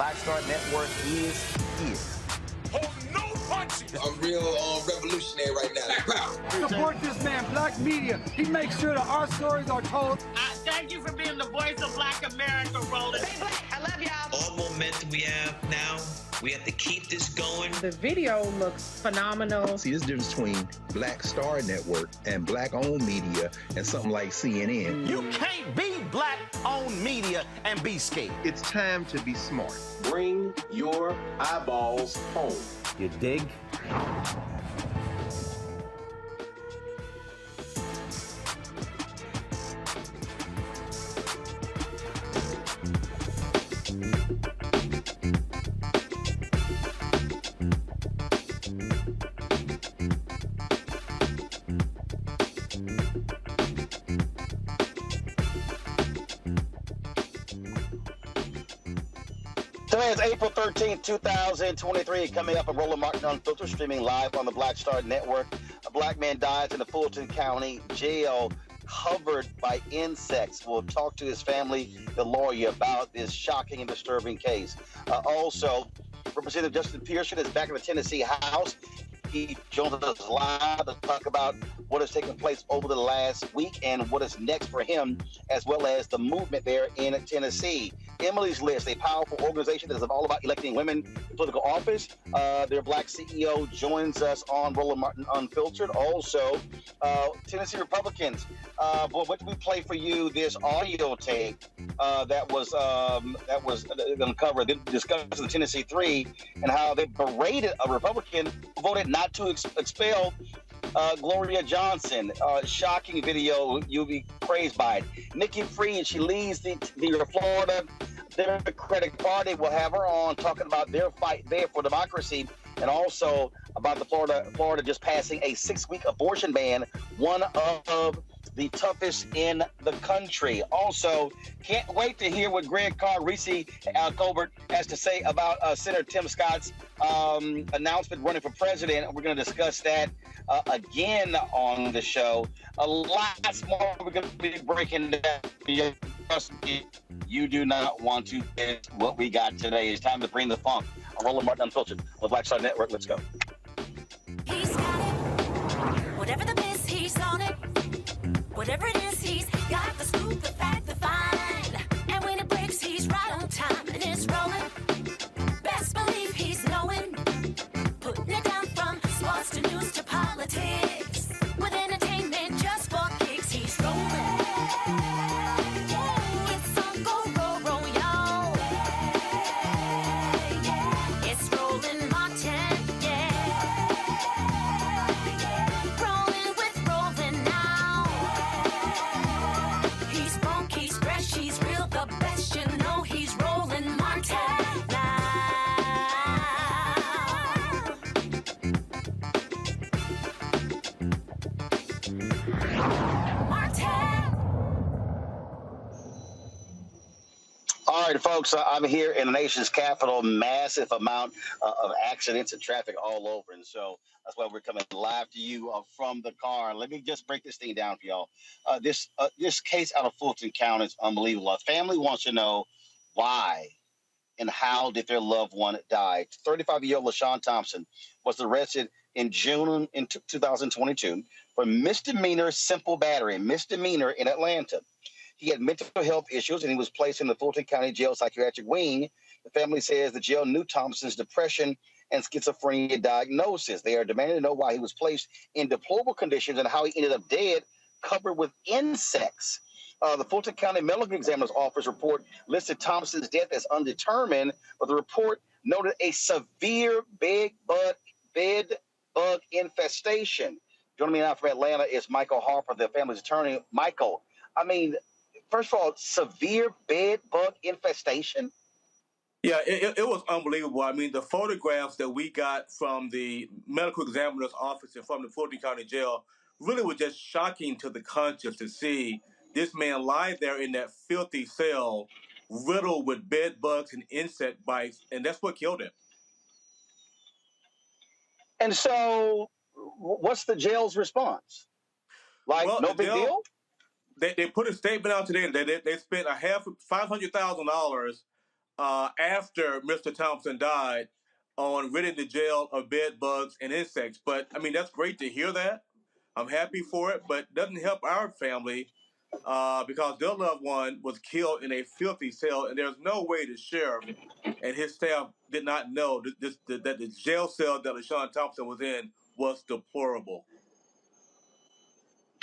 Black Star Network is here. Hold no punches. I'm real revolutionary right now. Support this man, Black Media. He makes sure that our stories are told. Thank you for being the voice of Black America, Roland. Stay black. I love y'all. All momentum we have now, we have to keep this going. The video looks phenomenal. See, there's a difference between Black Star Network and Black-owned media and something like CNN. You can't be Black-owned media and be scared. It's time to be smart. Bring your eyeballs home. You dig? Today is April 13th, 2023. Coming up, a Roland Martin Unfiltered, streaming live on the Black Star Network. A black man dies in the Fulton County Jail, covered by insects. We'll talk to his family, the lawyer, about this shocking and disturbing case. Also, Representative Justin Pearson is back in the Tennessee House. He joins us live to talk about what has taken place over the last week and what is next for him, as well as the movement there in Tennessee. Emily's List, a powerful organization that is all about electing women to political office. Their black CEO joins us on Roland Martin Unfiltered. Also, Tennessee Republicans. What did we play for you? This audio tape that was uncovered, discussing the Tennessee Three and how they berated a Republican who voted not to expel Gloria Johnson. Shocking video. You'll be praised by it. Nikki Freed, she leads the Florida Democratic Party. We'll have her on talking about their fight there for democracy, and also about the Florida just passing a 6-week abortion ban, one of the toughest in the country. Also, can't wait to hear what Greg Carr, Reese Colbert has to say about Senator Tim Scott's announcement running for president. We're going to discuss that again on the show. A lot more we're going to be breaking down. Trust me, you do not want to miss what we got today. It's time to bring the funk on Roland Martin Unfiltered on Black Star Network. Let's go. He's got it. Whatever the miss, he's on it. Whatever it is, he's got the scoop, the fact, the find. And when it breaks, he's right on time and it's rolling. Best believe he's knowing. Putting it down from sports to news to politics. With entertainment just for kicks, he's rolling. It's on go, roll, y'all. It's Roland Martin, rolling with Roland now. He's funk, he's fresh, he's real, the best, you know he's Roland Martin now. All right, folks, I'm here in the nation's capital. Massive amount of accidents and traffic all over. And so that's why we're coming live to you from the car. Let me just break this thing down for y'all. This case out of Fulton County is unbelievable. A family wants to know why and how did their loved one die. 35-year-old LaShawn Thompson was arrested in June in 2022 for misdemeanor simple battery, misdemeanor in Atlanta. He had mental health issues, and he was placed in the Fulton County Jail psychiatric wing. The family says the jail knew Thompson's depression and schizophrenia diagnosis. They are demanding to know why he was placed in deplorable conditions and how he ended up dead, covered with insects. The Fulton County Medical Examiner's Office report listed Thompson's death as undetermined, but the report noted a severe bed bug infestation. Joining me now from Atlanta is Michael Harper, the family's attorney. Michael, I mean, first of all, severe bed bug infestation? Yeah, it was unbelievable. I mean, the photographs that we got from the medical examiner's office and from the Fulton County Jail really were just shocking to the conscience to see this man lie there in that filthy cell, riddled with bed bugs and insect bites, and that's what killed him. And so, what's the jail's response? Like, well, no big deal? They put a statement out today that they spent $500,000 after Mr. Thompson died on ridding the jail of bed bugs and insects. But I mean, that's great to hear that. I'm happy for it, but it doesn't help our family because their loved one was killed in a filthy cell, and there's no way the sheriff and his staff did not know that the jail cell that LaShawn Thompson was in was deplorable.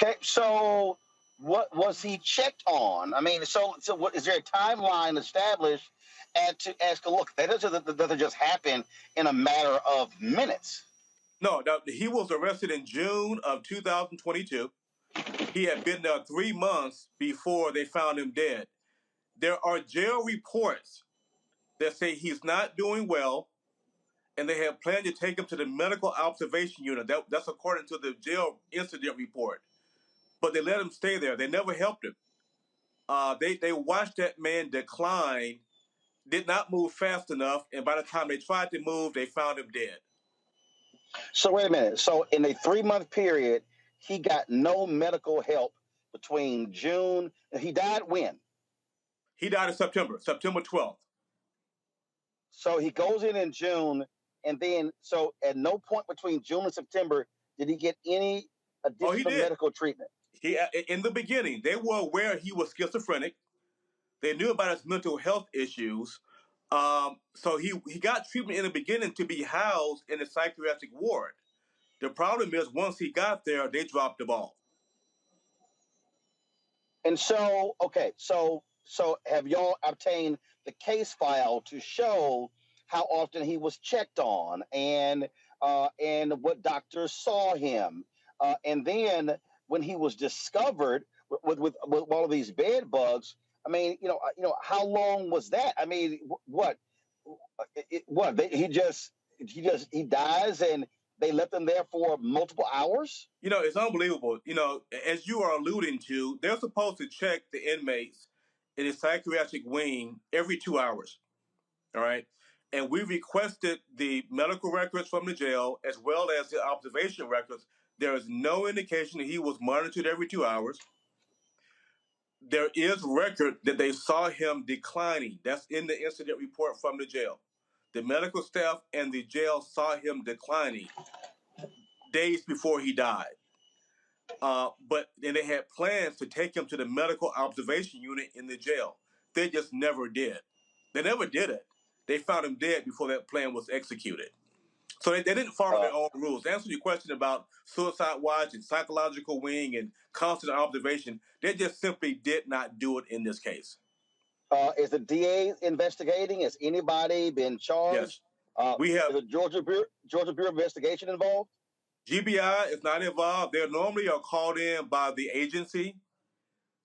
Okay, so what was he checked on? I mean, so what is there a timeline established as to look? That doesn't just happen in a matter of minutes. No, he was arrested in June of 2022. He had been there 3 months before they found him dead. There are jail reports that say he's not doing well, and they have planned to take him to the medical observation unit. That's according to the jail incident report. But they let him stay there. They never helped him. They watched that man decline, did not move fast enough, and by the time they tried to move, they found him dead. So wait a minute. So in a 3-month period, he got no medical help between June. He died when? He died in September 12th. So he goes in June, and then so at no point between June and September did he get any additional medical treatment. He in the beginning, they were aware he was schizophrenic. They knew about his mental health issues. So he got treatment in the beginning to be housed in a psychiatric ward. The problem is once he got there, they dropped the ball. And so, okay, so have y'all obtained the case file to show how often he was checked on and what doctors saw him, and then when he was discovered with all of these bed bugs? I mean, how long was that? I mean, he dies and they left him there for multiple hours? It's unbelievable. As you are alluding to, they're supposed to check the inmates in a psychiatric wing every 2 hours. All right. And we requested the medical records from the jail as well as the observation records. There is no indication that he was monitored every 2 hours. There is record that they saw him declining. That's in the incident report from the jail. The medical staff and the jail saw him declining days before he died. But then they had plans to take him to the medical observation unit in the jail. They just never did. They never did it. They found him dead before that plan was executed. So they didn't follow their own rules. To answer your question about suicide watch and psychological wing and constant observation, they just simply did not do it in this case. Is the DA investigating? Has anybody been charged? Yes. We have. Is the Georgia Bureau of Investigation involved? GBI is not involved. They normally are called in by the agency.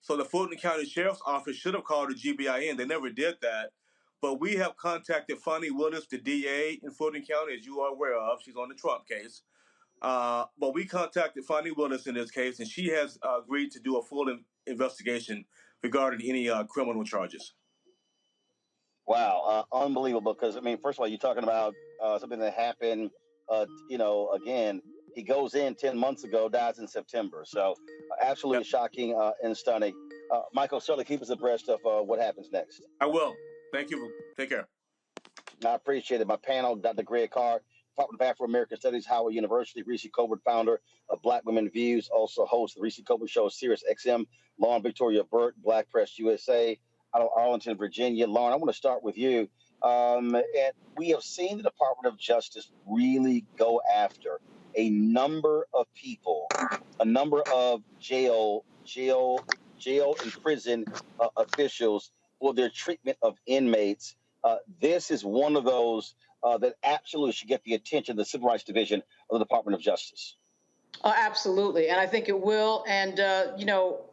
So the Fulton County Sheriff's Office should have called the GBI in. They never did that. But we have contacted Fonnie Willis, the DA in Fulton County, as you are aware of. She's on the Trump case. But we contacted Fonnie Willis in this case, and she has agreed to do a full investigation regarding any criminal charges. Wow, unbelievable. Because, I mean, first of all, you're talking about something that happened, again, he goes in 10 months ago, dies in September. So absolutely shocking and stunning. Michael, certainly keep us abreast of what happens next. I will. Thank you. Take care. I appreciate it. My panel, Dr. Greg Carr, Department of Afro-American Studies, Howard University, Reese Colbert, founder of Black Women Views, also host of the Reese Colbert Show, Sirius XM, Lauren Victoria Burt, Black Press USA, out of Arlington, Virginia. Lauren, I want to start with you. And we have seen the Department of Justice really go after a number of people, a number of jail and prison officials for their treatment of inmates. This is one of those that absolutely should get the attention of the Civil Rights Division of the Department of Justice. Absolutely. And I think it will. And,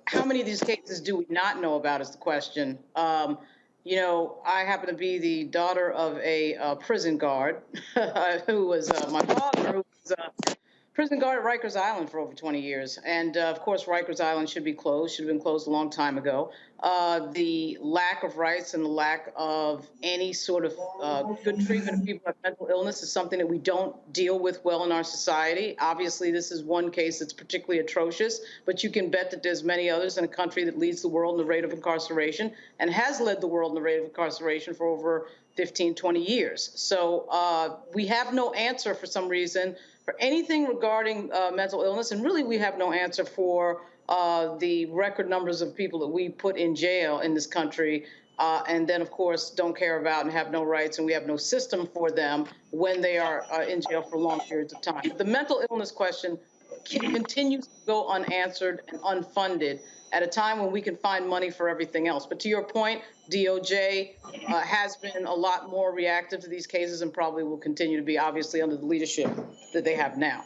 how many of these cases do we not know about is the question. I happen to be the daughter of a prison guard who was my father, who was a prison guard at Rikers Island for over 20 years. And, of course, Rikers Island should be closed, should have been closed a long time ago. the lack of rights and the lack of any sort of good treatment of people with mental illness is something that we don't deal with well in our society. Obviously, this is one case that's particularly atrocious, but you can bet that there's many others in a country that leads the world in the rate of incarceration and has led the world in the rate of incarceration for over 15, 20 years. So we have no answer for some reason for anything regarding mental illness, and really we have no answer for the record numbers of people that we put in jail in this country, and then, of course, don't care about and have no rights, and we have no system for them when they are in jail for long periods of time. The mental illness question continues to go unanswered and unfunded at a time when we can find money for everything else. But to your point, DOJ has been a lot more reactive to these cases and probably will continue to be, obviously, under the leadership that they have now.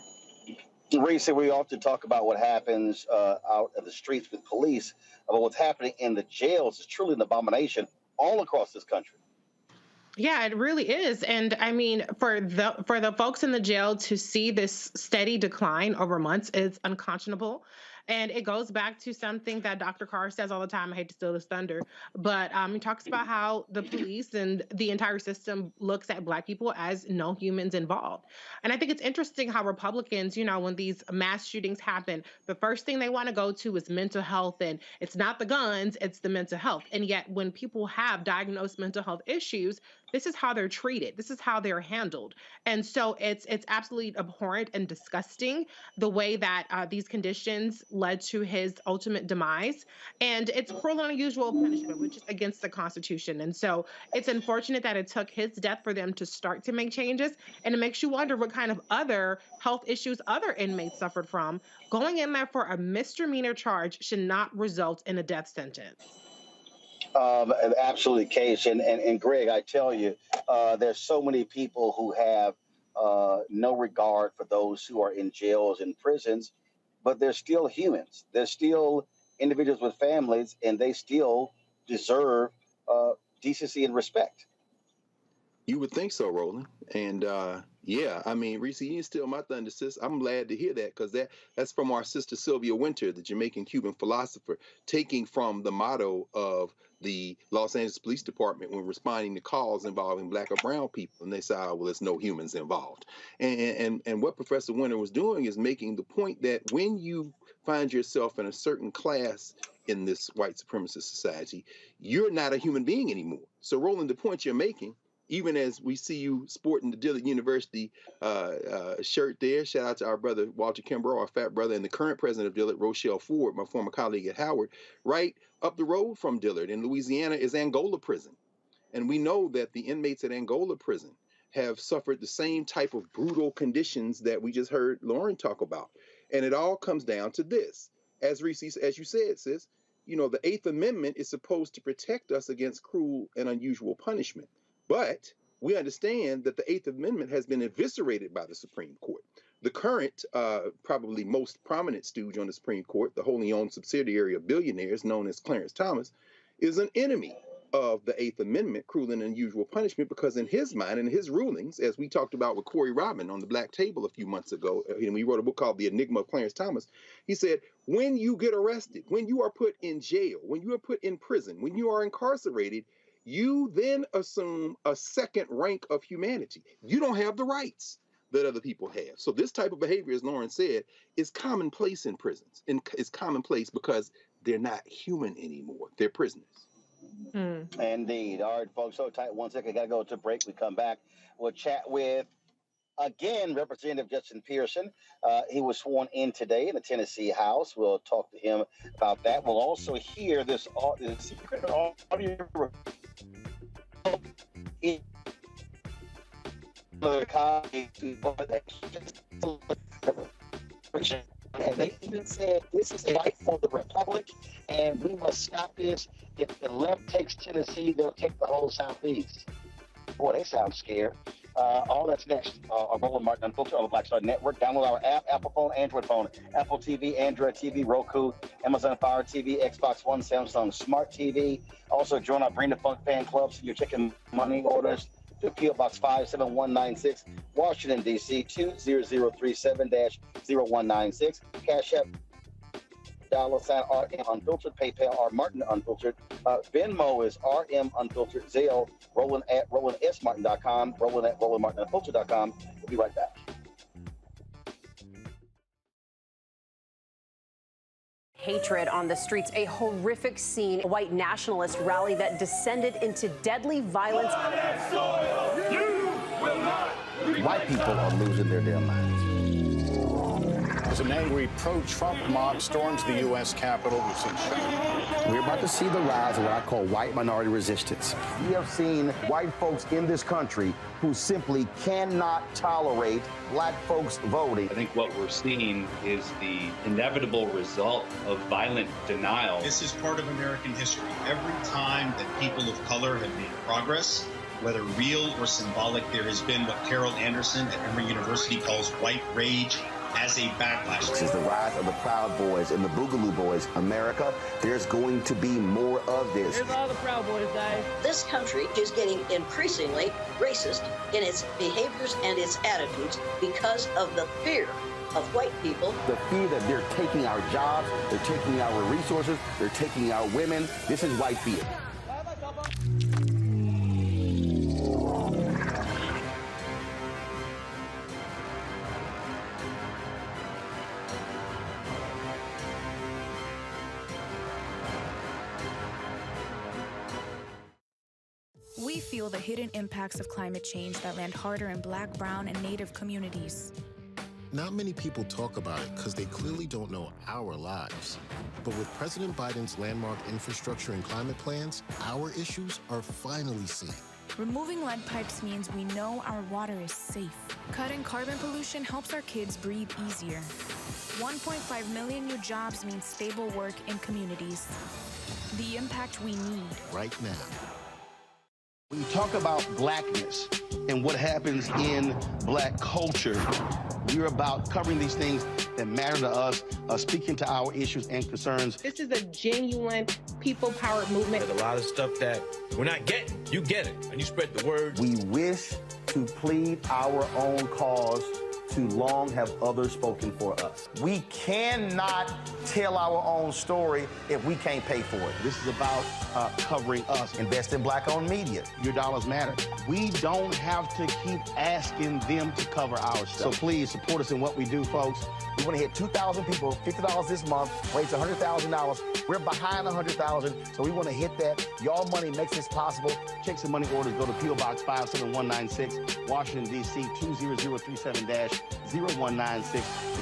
Reese, we often talk about what happens out in the streets with police, but what's happening in the jails is truly an abomination all across this country. Yeah, it really is. And I mean, for the folks in the jail to see this steady decline over months is unconscionable. And it goes back to something that Dr. Carr says all the time. I hate to steal his thunder, but he talks about how the police and the entire system looks at Black people as no humans involved. And I think it's interesting how Republicans, when these mass shootings happen, the first thing they want to go to is mental health. And it's not the guns, it's the mental health. And yet when people have diagnosed mental health issues, this is how they're treated. This is how they're handled. And so it's absolutely abhorrent and disgusting the way that these conditions led to his ultimate demise. And it's cruel and unusual punishment, which is against the Constitution. And so it's unfortunate that it took his death for them to start to make changes. And it makes you wonder what kind of other health issues other inmates suffered from. Going in there for a misdemeanor charge should not result in a death sentence. Absolutely the case. And Greg, I tell you, there's so many people who have no regard for those who are in jails and prisons, but they're still humans. They're still individuals with families, and they still deserve decency and respect. You would think so, Roland. And yeah, I mean, Reese, you didn't steal my thunder, sis. I'm glad to hear that, because that's from our sister Sylvia Winter, the Jamaican-Cuban philosopher, taking from the motto of the Los Angeles Police Department when responding to calls involving Black or brown people. And they say, oh, well, there's no humans involved. And what Professor Winter was doing is making the point that when you find yourself in a certain class in this white supremacist society, you're not a human being anymore. So, Roland, the point you're making, even as we see you sporting the Dillard University shirt there, shout out to our brother Walter Kimbrough, our fat brother, and the current president of Dillard, Rochelle Ford, my former colleague at Howard. Right up the road from Dillard in Louisiana is Angola Prison. And we know that the inmates at Angola Prison have suffered the same type of brutal conditions that we just heard Lauren talk about. And it all comes down to this. As Reese, as you said, sis, the Eighth Amendment is supposed to protect us against cruel and unusual punishment. But we understand that the Eighth Amendment has been eviscerated by the Supreme Court. The current, probably most prominent stooge on the Supreme Court, the wholly owned subsidiary of billionaires known as Clarence Thomas, is an enemy of the Eighth Amendment, cruel and unusual punishment, because in his mind and his rulings, as we talked about with Corey Robin on the Black Table a few months ago, and we wrote a book called The Enigma of Clarence Thomas, he said, when you get arrested, when you are put in jail, when you are put in prison, when you are incarcerated, you then assume a second rank of humanity. You don't have the rights that other people have. So this type of behavior, as Lauren said, is commonplace in prisons. And it's commonplace because they're not human anymore. They're prisoners. Indeed. All right, folks, so tight. 1 second, got to go to break. We come back. We'll chat with, again, Representative Justin Pearson. He was sworn in today in the Tennessee House. We'll talk to him about that. We'll also hear this secret audio and they even said this is a fight for the Republic, and we must stop this. If the left takes Tennessee, they'll take the whole Southeast. Boy, they sound scared. All that's next. Roland Martin Unfiltered on the Black Star Network. Download our app, Apple phone, Android phone, Apple TV, Android TV, Roku, Amazon Fire TV, Xbox One, Samsung Smart TV. Also, join our Bring the Funk fan club so you're checking money orders to P.O. Box 57196, Washington, D.C. 20037-0196. Cash App $RM Unfiltered, PayPal R Martin Unfiltered, Venmo is RM Unfiltered, Zelle, Roland at RolandSMartin.com, Roland at RolandMartinUnfiltered.com. We'll be right back. Hatred on the streets, a horrific scene, a white nationalist rally that descended into deadly violence. White people are losing their damn minds. As an angry pro-Trump mob storms the U.S. Capitol, we've seen shooting. We're about to see the rise of what I call white minority resistance. We have seen white folks in this country who simply cannot tolerate black folks voting. I think what we're seeing is the inevitable result of violent denial. This is part of American history. Every time that people of color have made progress, whether real or symbolic, there has been what Carol Anderson at Emory University calls white rage as a backlash. This is the rise of the Proud Boys and the Boogaloo Boys. America, there's going to be more of this. Here's all the Proud Boys, guys. This country is getting increasingly racist in its behaviors and its attitudes because of the fear of white people. The fear that they're taking our jobs, they're taking our resources, they're taking our women. This is white fear. We feel the hidden impacts of climate change that land harder in Black, Brown, and Native communities. Not many people talk about it because they clearly don't know our lives. But with President Biden's landmark infrastructure and climate plans, our issues are finally seen. Removing lead pipes means we know our water is safe. Cutting carbon pollution helps our kids breathe easier. 1.5 million new jobs means stable work in communities. The impact we need right now. When you talk about blackness and what happens in black culture, we're about covering these things that matter to us, speaking to our issues and concerns. This is a genuine people-powered movement. There's a lot of stuff that we're not getting. You get it, and you spread the word. We wish to plead our own cause. Too long have others spoken for us. We cannot tell our own story if we can't pay for it. This is about covering us. Invest in Black-owned media. Your dollars matter. We don't have to keep asking them to cover our stuff. So please support us in what we do, folks. We want to hit 2,000 people, $50 this month, raise $100,000. We're behind $100,000, so we want to hit that. Y'all money makes this possible. Checks and money orders go to P.O. Box 57196, Washington, D.C. 20037-0196. The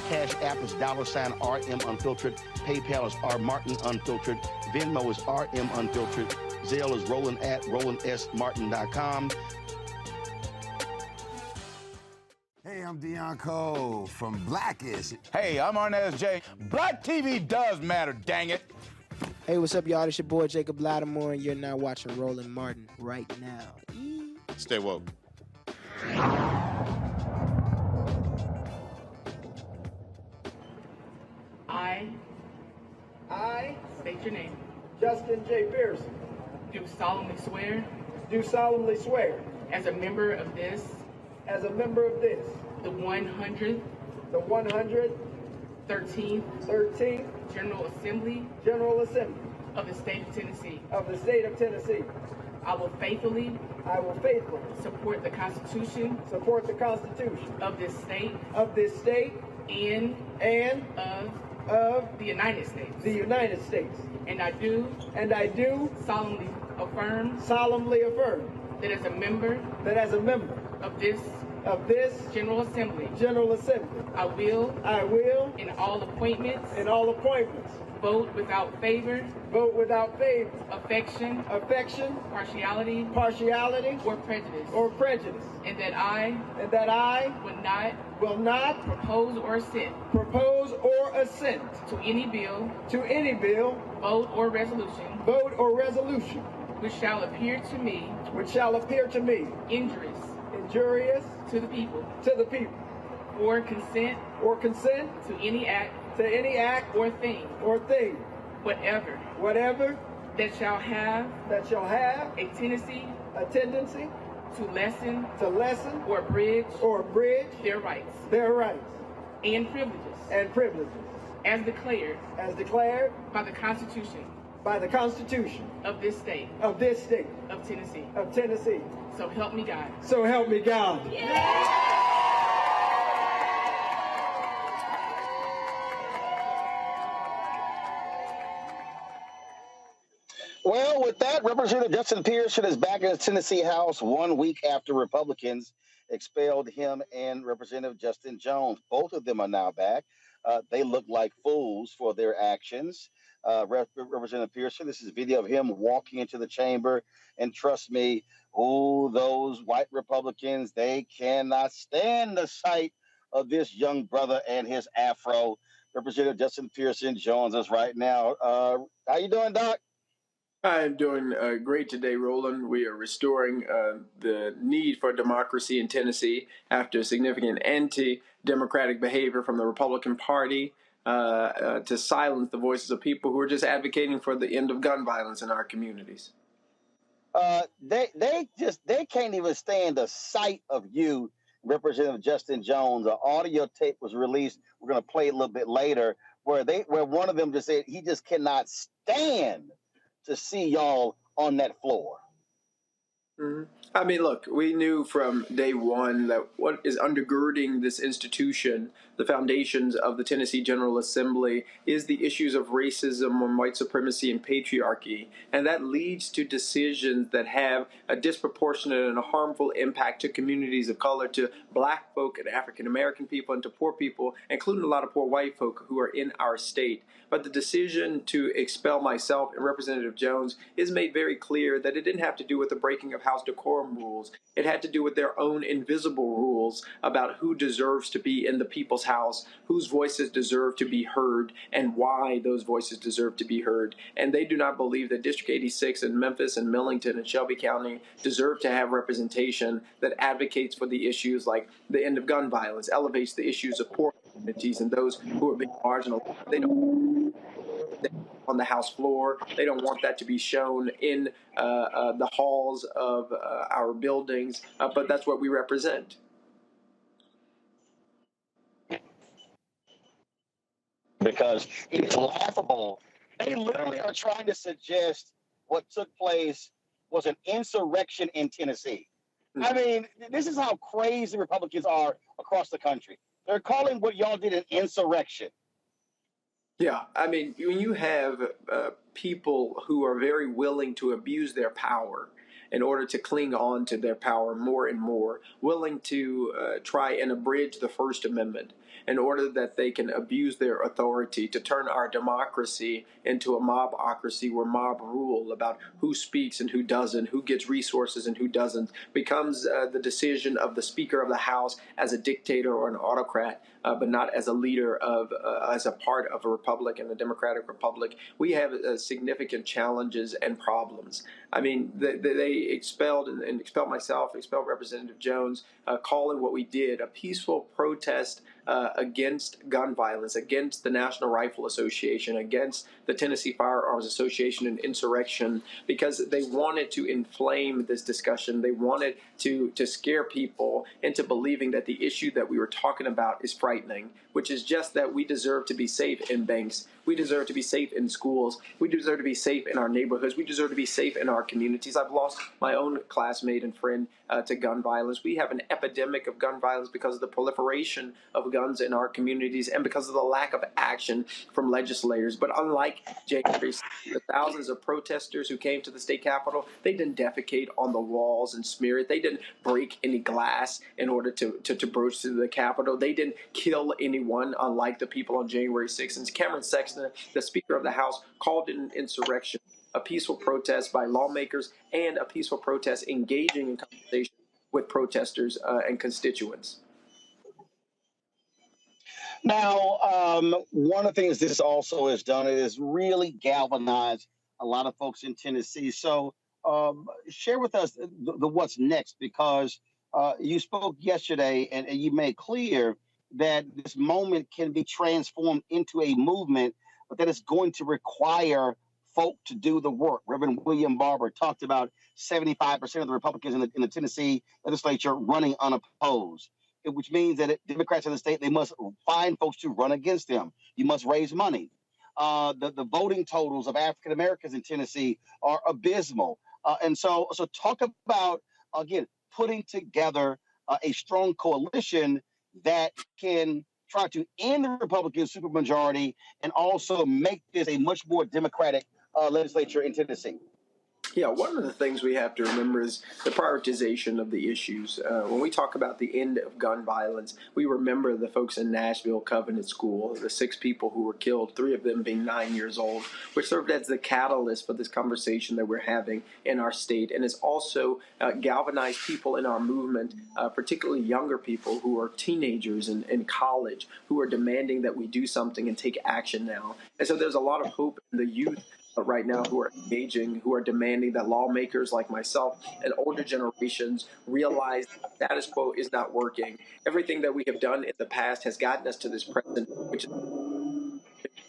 Cash App is $RM Unfiltered. PayPal is R Martin Unfiltered. Venmo is RM Unfiltered. Zelle is Roland at RolandSMartin.com. Hey, I'm Deonco from Blackish. Hey, I'm Arnez J. Black TV does matter, dang it. Hey, what's up, y'all? It's your boy Jacob Lattimore, and you're now watching Roland Martin right now. Stay woke. I state your name. Justin J. Pearson. Do solemnly swear. Do solemnly swear. As a member of this. As a member of this. The 100th. The 113th. 13th. General Assembly. General Assembly. Of the State of Tennessee. Of the State of Tennessee. I will faithfully. Support the Constitution. Support the Constitution. Of this state. Of this state. And. Of the United States. The United States. And I do. Solemnly affirm. That as a member. Of this. General Assembly. I will. In all appointments. Vote without favor. Affection. Partiality. Or prejudice. And that I. Will not. Propose or assent. To any bill. Vote or resolution. Which shall appear to me. Injurious. To the people. Or consent. To any act. Or thing. Whatever. That shall have. A tendency. To lessen. Or abridge. Their rights. And privileges. as declared by the Constitution of this state of Tennessee. So help me God. So help me God. Well, with that, Representative Justin Pearson is back in the Tennessee House 1 week after Republicans expelled him and Representative Justin Jones. Both of them are now back. They look like fools for their actions. Representative Pearson, this is video of him walking into the chamber. And trust me, those white Republicans, they cannot stand the sight of this young brother and his afro. Representative Justin Pearson joins us right now. How you doing, Doc? I'm doing great today, Roland. We are restoring the need for democracy in Tennessee after significant anti-democratic behavior from the Republican Party to silence the voices of people who are just advocating for the end of gun violence in our communities. They can't even stand the sight of you, Representative Justin Jones. An audio tape was released. We're going to play it a little bit later, where one of them just said he just cannot stand to see y'all on that floor. Mm-hmm. I mean, look, we knew from day one that what is undergirding this institution, the foundations of the Tennessee General Assembly, is the issues of racism and white supremacy and patriarchy. And that leads to decisions that have a disproportionate and a harmful impact to communities of color, to black folk and African American people, and to poor people, including a lot of poor white folk who are in our state. But the decision to expel myself and Representative Jones is made very clear that it didn't have to do with the breaking of House decorum rules. It had to do with their own invisible rules about who deserves to be in the people's house, whose voices deserve to be heard, and why those voices deserve to be heard. And they do not believe that District 86 in Memphis and Millington and Shelby County deserve to have representation that advocates for the issues like the end of gun violence, elevates the issues of poor communities and those who are being marginalized. They don't on the House floor. They don't want that to be shown in the halls of our buildings, but that's what we represent. Because it's laughable. They literally are trying to suggest what took place was an insurrection in Tennessee. I mean, this is how crazy Republicans are across the country. They're calling what y'all did an insurrection. Yeah, I mean, when you have people who are very willing to abuse their power in order to cling on to their power more and more, willing to try and abridge the First Amendment in order that they can abuse their authority, to turn our democracy into a mobocracy where mob rule about who speaks and who doesn't, who gets resources and who doesn't, becomes the decision of the Speaker of the House as a dictator or an autocrat, but not as a leader of, as a part of a republic and a democratic republic. We have significant challenges and problems. I mean, they expelled and expelled myself, expelled Representative Jones, calling what we did a peaceful protest against gun violence, against the National Rifle Association, against the Tennessee Firearms Association and insurrection, because they wanted to inflame this discussion. They wanted to scare people into believing that the issue that we were talking about is frightening, which is just that we deserve to be safe in banks. We deserve to be safe in schools. We deserve to be safe in our neighborhoods. We deserve to be safe in our communities. I've lost my own classmate and friend to gun violence. We have an epidemic of gun violence because of the proliferation of guns in our communities and because of the lack of action from legislators. But unlike January, the thousands of protesters who came to the state capitol, they didn't defecate on the walls and smear it. They didn't break any glass in order to broach through the capitol. They didn't kill anyone, unlike the people on January 6th. And Cameron Sexton, the Speaker of the House, called it an insurrection, a peaceful protest by lawmakers and a peaceful protest engaging in conversation with protesters and constituents. Now, one of the things this also has done is really galvanized a lot of folks in Tennessee. So share with us the what's next, because you spoke yesterday and you made clear that this moment can be transformed into a movement, but that it's going to require folk to do the work. Reverend William Barber talked about 75% of the Republicans in the Tennessee legislature running unopposed. which means that Democrats in the state, they must find folks to run against them. You must raise money. The voting totals of African Americans in Tennessee are abysmal. And so talk about, again, putting together a strong coalition that can try to end the Republican supermajority and also make this a much more democratic legislature in Tennessee. Yeah, one of the things we have to remember is the prioritization of the issues. When we talk about the end of gun violence, we remember the folks in Nashville Covenant School, the 6 people who were killed, 3 of them being 9 years old, which served as the catalyst for this conversation that we're having in our state. And it's also galvanized people in our movement, particularly younger people who are teenagers in college, who are demanding that we do something and take action now. And so there's a lot of hope in the youth right now who are engaging, who are demanding that lawmakers like myself and older generations realize the status quo is not working. Everything that we have done in the past has gotten us to this present, which is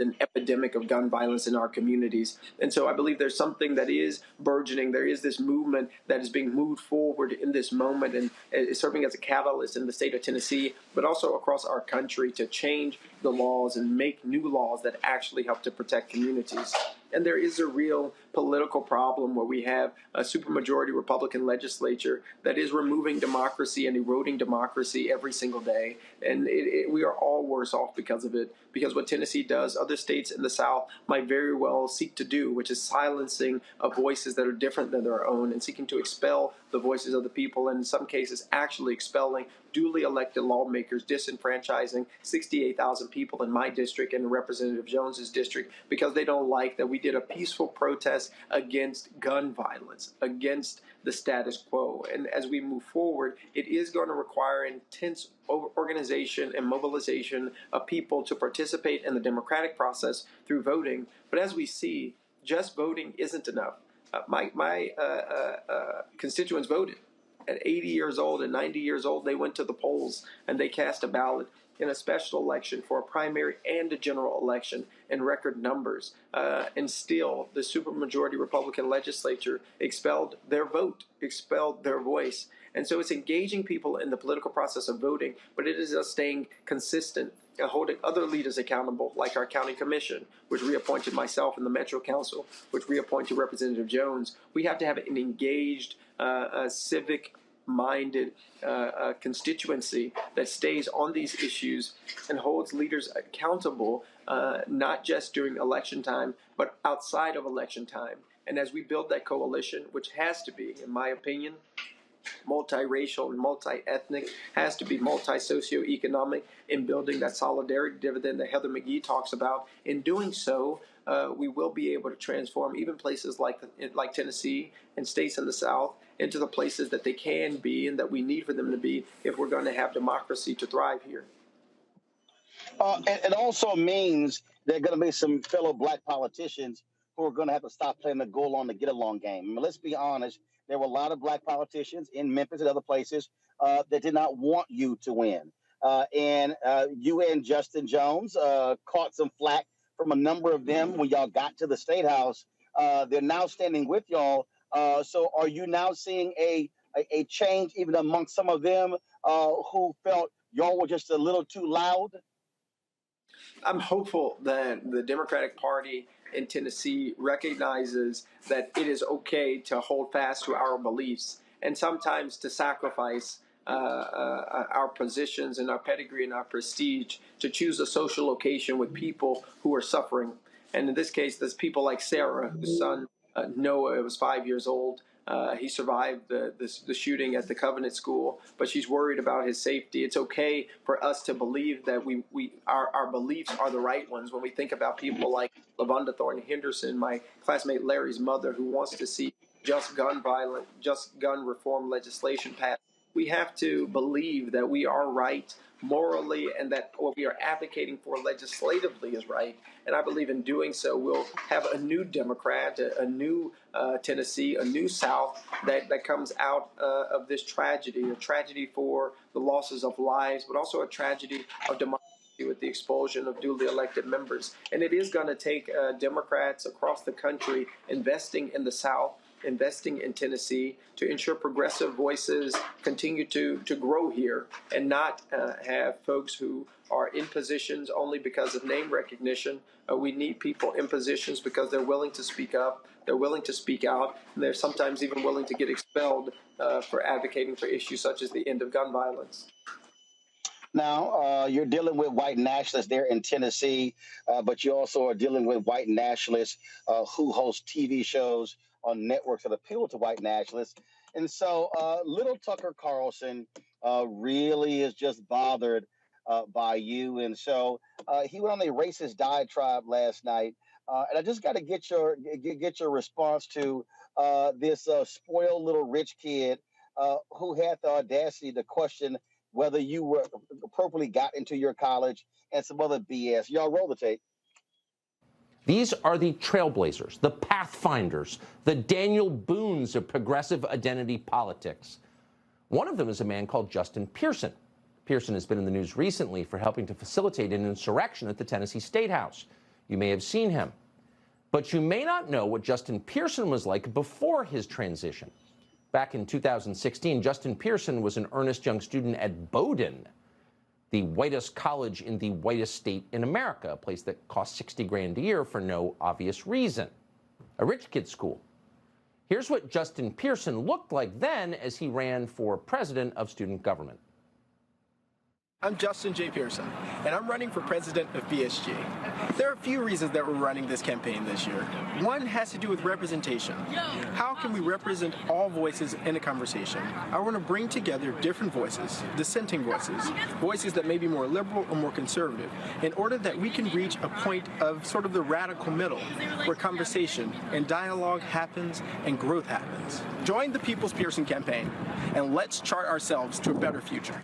an epidemic of gun violence in our communities. And so I believe there's something that is burgeoning. There is this movement that is being moved forward in this moment and is serving as a catalyst in the state of Tennessee, but also across our country to change the laws and make new laws that actually help to protect communities. And there is a real political problem where we have a supermajority Republican legislature that is removing democracy and eroding democracy every single day. And we are all worse off because of it. Because what Tennessee does, other states in the South might very well seek to do, which is silencing voices that are different than their own and seeking to expel the voices of the people, and in some cases actually expelling duly elected lawmakers, disenfranchising 68,000 people in my district and Representative Jones's district because they don't like that we did a peaceful protest against gun violence, against the status quo. And as we move forward, it is going to require intense organization and mobilization of people to participate in the democratic process through voting. But as we see, just voting isn't enough. My constituents voted. At 80 years old and 90 years old, they went to the polls and they cast a ballot in a special election for a primary and a general election in record numbers. And still, the supermajority Republican legislature expelled their vote, expelled their voice. And so it's engaging people in the political process of voting, but it is us staying consistent and holding other leaders accountable, like our county commission, which reappointed myself in the Metro Council, which reappointed Representative Jones. We have to have an engaged, civic-minded constituency that stays on these issues and holds leaders accountable, not just during election time, but outside of election time. And as we build that coalition, which has to be, in my opinion, multiracial and multi-ethnic, has to be multi-socioeconomic in building that solidarity dividend that Heather McGee talks about. In doing so, we will be able to transform even places like Tennessee and states in the South into the places that they can be and that we need for them to be if we're going to have democracy to thrive here. It also means there are going to be some fellow black politicians who are going to have to stop playing the go along to get along game. I mean, let's be honest. There were a lot of black politicians in Memphis and other places that did not want you to win. And you and Justin Jones caught some flack from a number of them when y'all got to the State House. They're now standing with y'all. So are you now seeing a change even amongst some of them who felt y'all were just a little too loud? I'm hopeful that the Democratic Party in Tennessee recognizes that it is okay to hold fast to our beliefs and sometimes to sacrifice our positions and our pedigree and our prestige to choose a social location with people who are suffering. And in this case, there's people like Sarah, whose son Noah was 5 years old. He survived the shooting at the Covenant School, but she's worried about his safety. It's okay for us to believe that our beliefs are the right ones. When we think about people like LaVonda Thorne Henderson, my classmate Larry's mother, who wants to see just gun reform legislation passed, we have to believe that we are right morally and that what we are advocating for legislatively is right. And I believe in doing so, we'll have a new Democrat, a new Tennessee, a new South that comes out of this tragedy, a tragedy for the losses of lives, but also a tragedy of democracy with the expulsion of duly elected members. And it is going to take Democrats across the country investing in the South, investing in Tennessee to ensure progressive voices continue to grow here and not have folks who are in positions only because of name recognition. We need people in positions because they're willing to speak up, they're willing to speak out, and they're sometimes even willing to get expelled for advocating for issues such as the end of gun violence. Now, you're dealing with white nationalists there in Tennessee, but you also are dealing with white nationalists who host TV shows on networks that appeal to white nationalists. And so little Tucker Carlson really is just bothered by you. And so he went on a racist diatribe last night. And I just got to get your response to this spoiled little rich kid who had the audacity to question whether you were appropriately got into your college and some other BS. Y'all roll the tape. These are the trailblazers, the pathfinders, the Daniel Boones of progressive identity politics. One of them is a man called Justin Pearson. Pearson has been in the news recently for helping to facilitate an insurrection at the Tennessee State House. You may have seen him. But you may not know what Justin Pearson was like before his transition. Back in 2016, Justin Pearson was an earnest young student at Bowdoin, the whitest college in the whitest state in America, a place that costs $60 grand a year for no obvious reason. A rich kid's school. Here's what Justin Pearson looked like then as he ran for president of student government. I'm Justin J. Pearson, and I'm running for president of BSG. There are a few reasons that we're running this campaign this year. One has to do with representation. How can we represent all voices in a conversation? I want to bring together different voices, dissenting voices, voices that may be more liberal or more conservative, in order that we can reach a point of sort of the radical middle, where conversation and dialogue happens and growth happens. Join the People's Pearson campaign, and let's chart ourselves to a better future.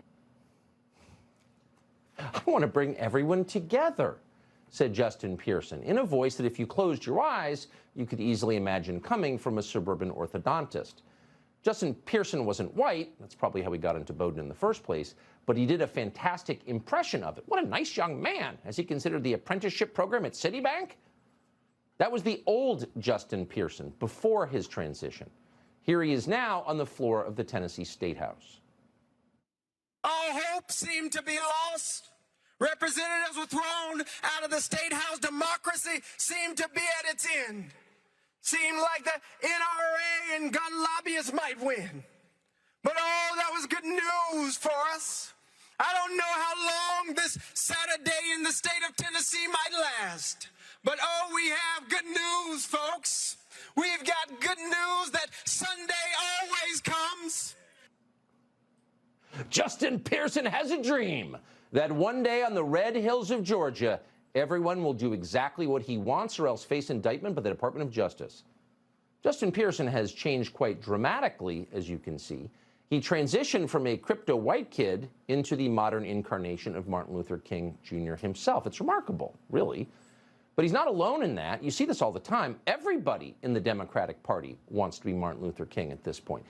I want to bring everyone together, said Justin Pearson, in a voice that if you closed your eyes, you could easily imagine coming from a suburban orthodontist. Justin Pearson wasn't white, that's probably how he got into Bowdoin in the first place, but he did a fantastic impression of it. What a nice young man. Has he considered the apprenticeship program at Citibank? That was the old Justin Pearson before his transition. Here he is now on the floor of the Tennessee State House. All hope seemed to be lost. Representatives were thrown out of the State House. Democracy seemed to be at its end. Seemed like the NRA and gun lobbyists might win. But oh, that was good news for us. I don't know how long this Saturday in the state of Tennessee might last. But oh, we have good news, folks. We've got good news that Sunday always comes. Justin Pearson has a dream that one day on the red hills of Georgia, everyone will do exactly what he wants or else face indictment by the Department of Justice. Justin Pearson has changed quite dramatically, as you can see. He transitioned from a crypto white kid into the modern incarnation of Martin Luther King Jr. himself. It's remarkable, really. But he's not alone in that. You see this all the time. Everybody in the Democratic Party wants to be Martin Luther King at this point.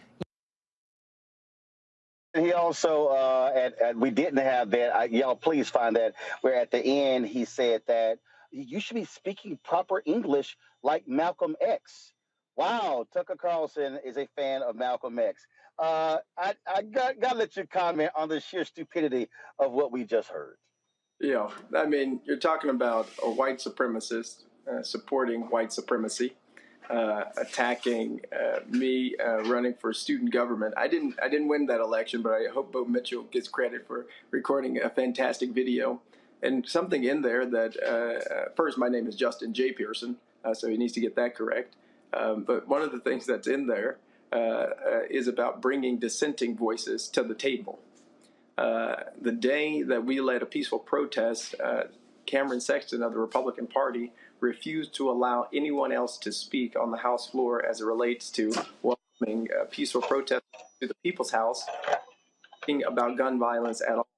He also, we didn't have that. Y'all, please find that. Where at the end he said that you should be speaking proper English like Malcolm X. Wow, Tucker Carlson is a fan of Malcolm X. I got to let you comment on the sheer stupidity of what we just heard. Yeah, I mean, you're talking about a white supremacist supporting white supremacy. Attacking me running for student government. I didn't win that election, but I hope Bo Mitchell gets credit for recording a fantastic video. And something in there that, first, my name is Justin J. Pearson, so he needs to get that correct. But one of the things that's in there is about bringing dissenting voices to the table. The day that we led a peaceful protest, Cameron Sexton of the Republican Party refused to allow anyone else to speak on the House floor as it relates to welcoming peaceful protest to the People's House, talking about gun violence at all.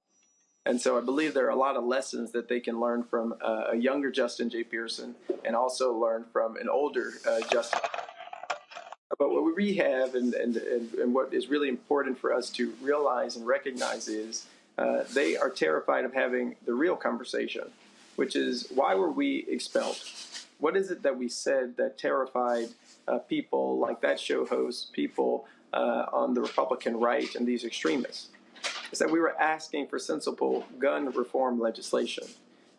And so I believe there are a lot of lessons that they can learn from a younger Justin J. Pearson and also learn from an older Justin. But what we have and what is really important for us to realize and recognize is they are terrified of having the real conversation, which is, why were we expelled? What is it that we said that terrified people like that show host, people on the Republican right, and these extremists, is that we were asking for sensible gun reform legislation.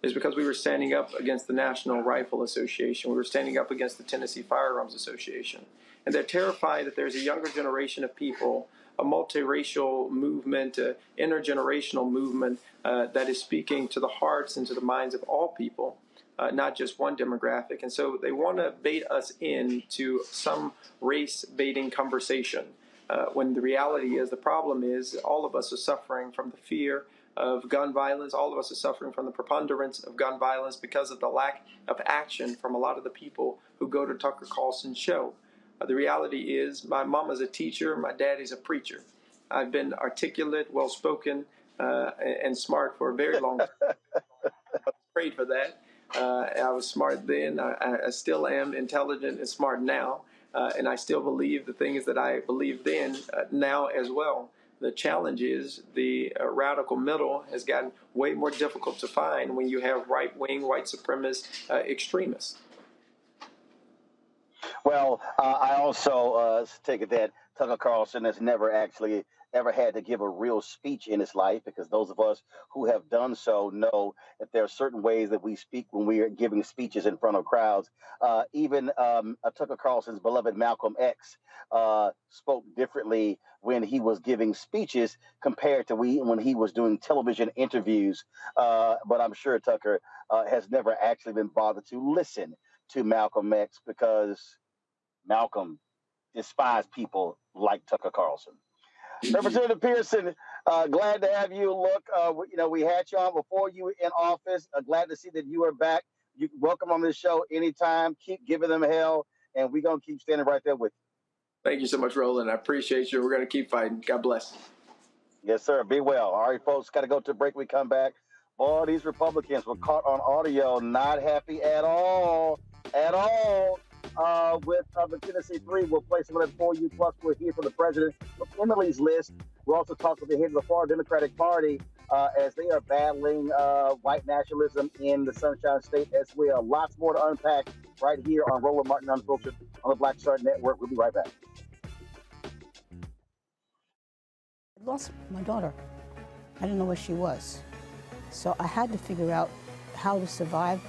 Is because we were standing up against the National Rifle Association. We were standing up against the Tennessee Firearms Association. And they're terrified that there's a younger generation of people, a multiracial movement, an intergenerational movement that is speaking to the hearts and to the minds of all people, not just one demographic. And so they want to bait us into some race-baiting conversation when the reality is, the problem is, all of us are suffering from the fear of gun violence. All of us are suffering from the preponderance of gun violence because of the lack of action from a lot of the people who go to Tucker Carlson's show. The reality is, my mom is a teacher, my dad is a preacher. I've been articulate, well-spoken, and smart for a very long time. I prayed for that. I was smart then. I still am intelligent and smart now. And I still believe the things that I believed then, now as well. The challenge is the radical middle has gotten way more difficult to find when you have right-wing, white supremacist extremists. Well, I also take it that Tucker Carlson has never actually ever had to give a real speech in his life, because those of us who have done so know that there are certain ways that we speak when we are giving speeches in front of crowds. Even Tucker Carlson's beloved Malcolm X spoke differently when he was giving speeches compared to when he was doing television interviews. But I'm sure Tucker has never actually been bothered to listen to Malcolm X, because Malcolm despised people like Tucker Carlson. Representative Pearson, glad to have you. Look, we had you on before you were in office. Glad to see that you are back. You welcome on this show anytime. Keep giving them hell, and we're going to keep standing right there with you. Thank you so much, Roland. I appreciate you. We're going to keep fighting. God bless. Yes, sir. Be well. All right, folks, got to go to a break. We come back. Boy, these Republicans were caught on audio, not happy at all. With the Tennessee 3, we'll play some of that for you. Plus, we'll hear from the president of Emily's List. We'll also talk to the head of the far Democratic Party as they are battling white nationalism in the Sunshine State as well. Lots more to unpack right here on Roland Martin Unfiltered on the Black Star Network. We'll be right back. I lost my daughter. I didn't know where she was. So I had to figure out how to survive,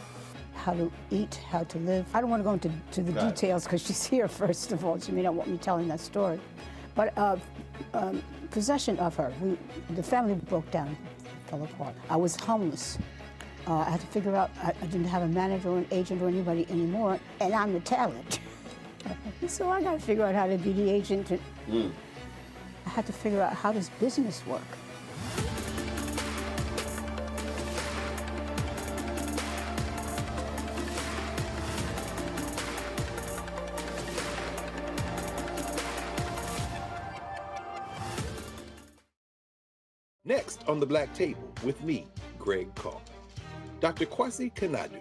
how to eat, how to live. I don't want to go into the details because she's here, first of all. She may not want me telling that story. But possession of her, the family broke down, fell apart. I was homeless. I had to figure out, I didn't have a manager or an agent or anybody anymore, and I'm the talent. So I got to figure out how to be the agent. I had to figure out, how does business work? Next on the Black Table with me, Greg Carr. Dr. Kwasi Kanadu,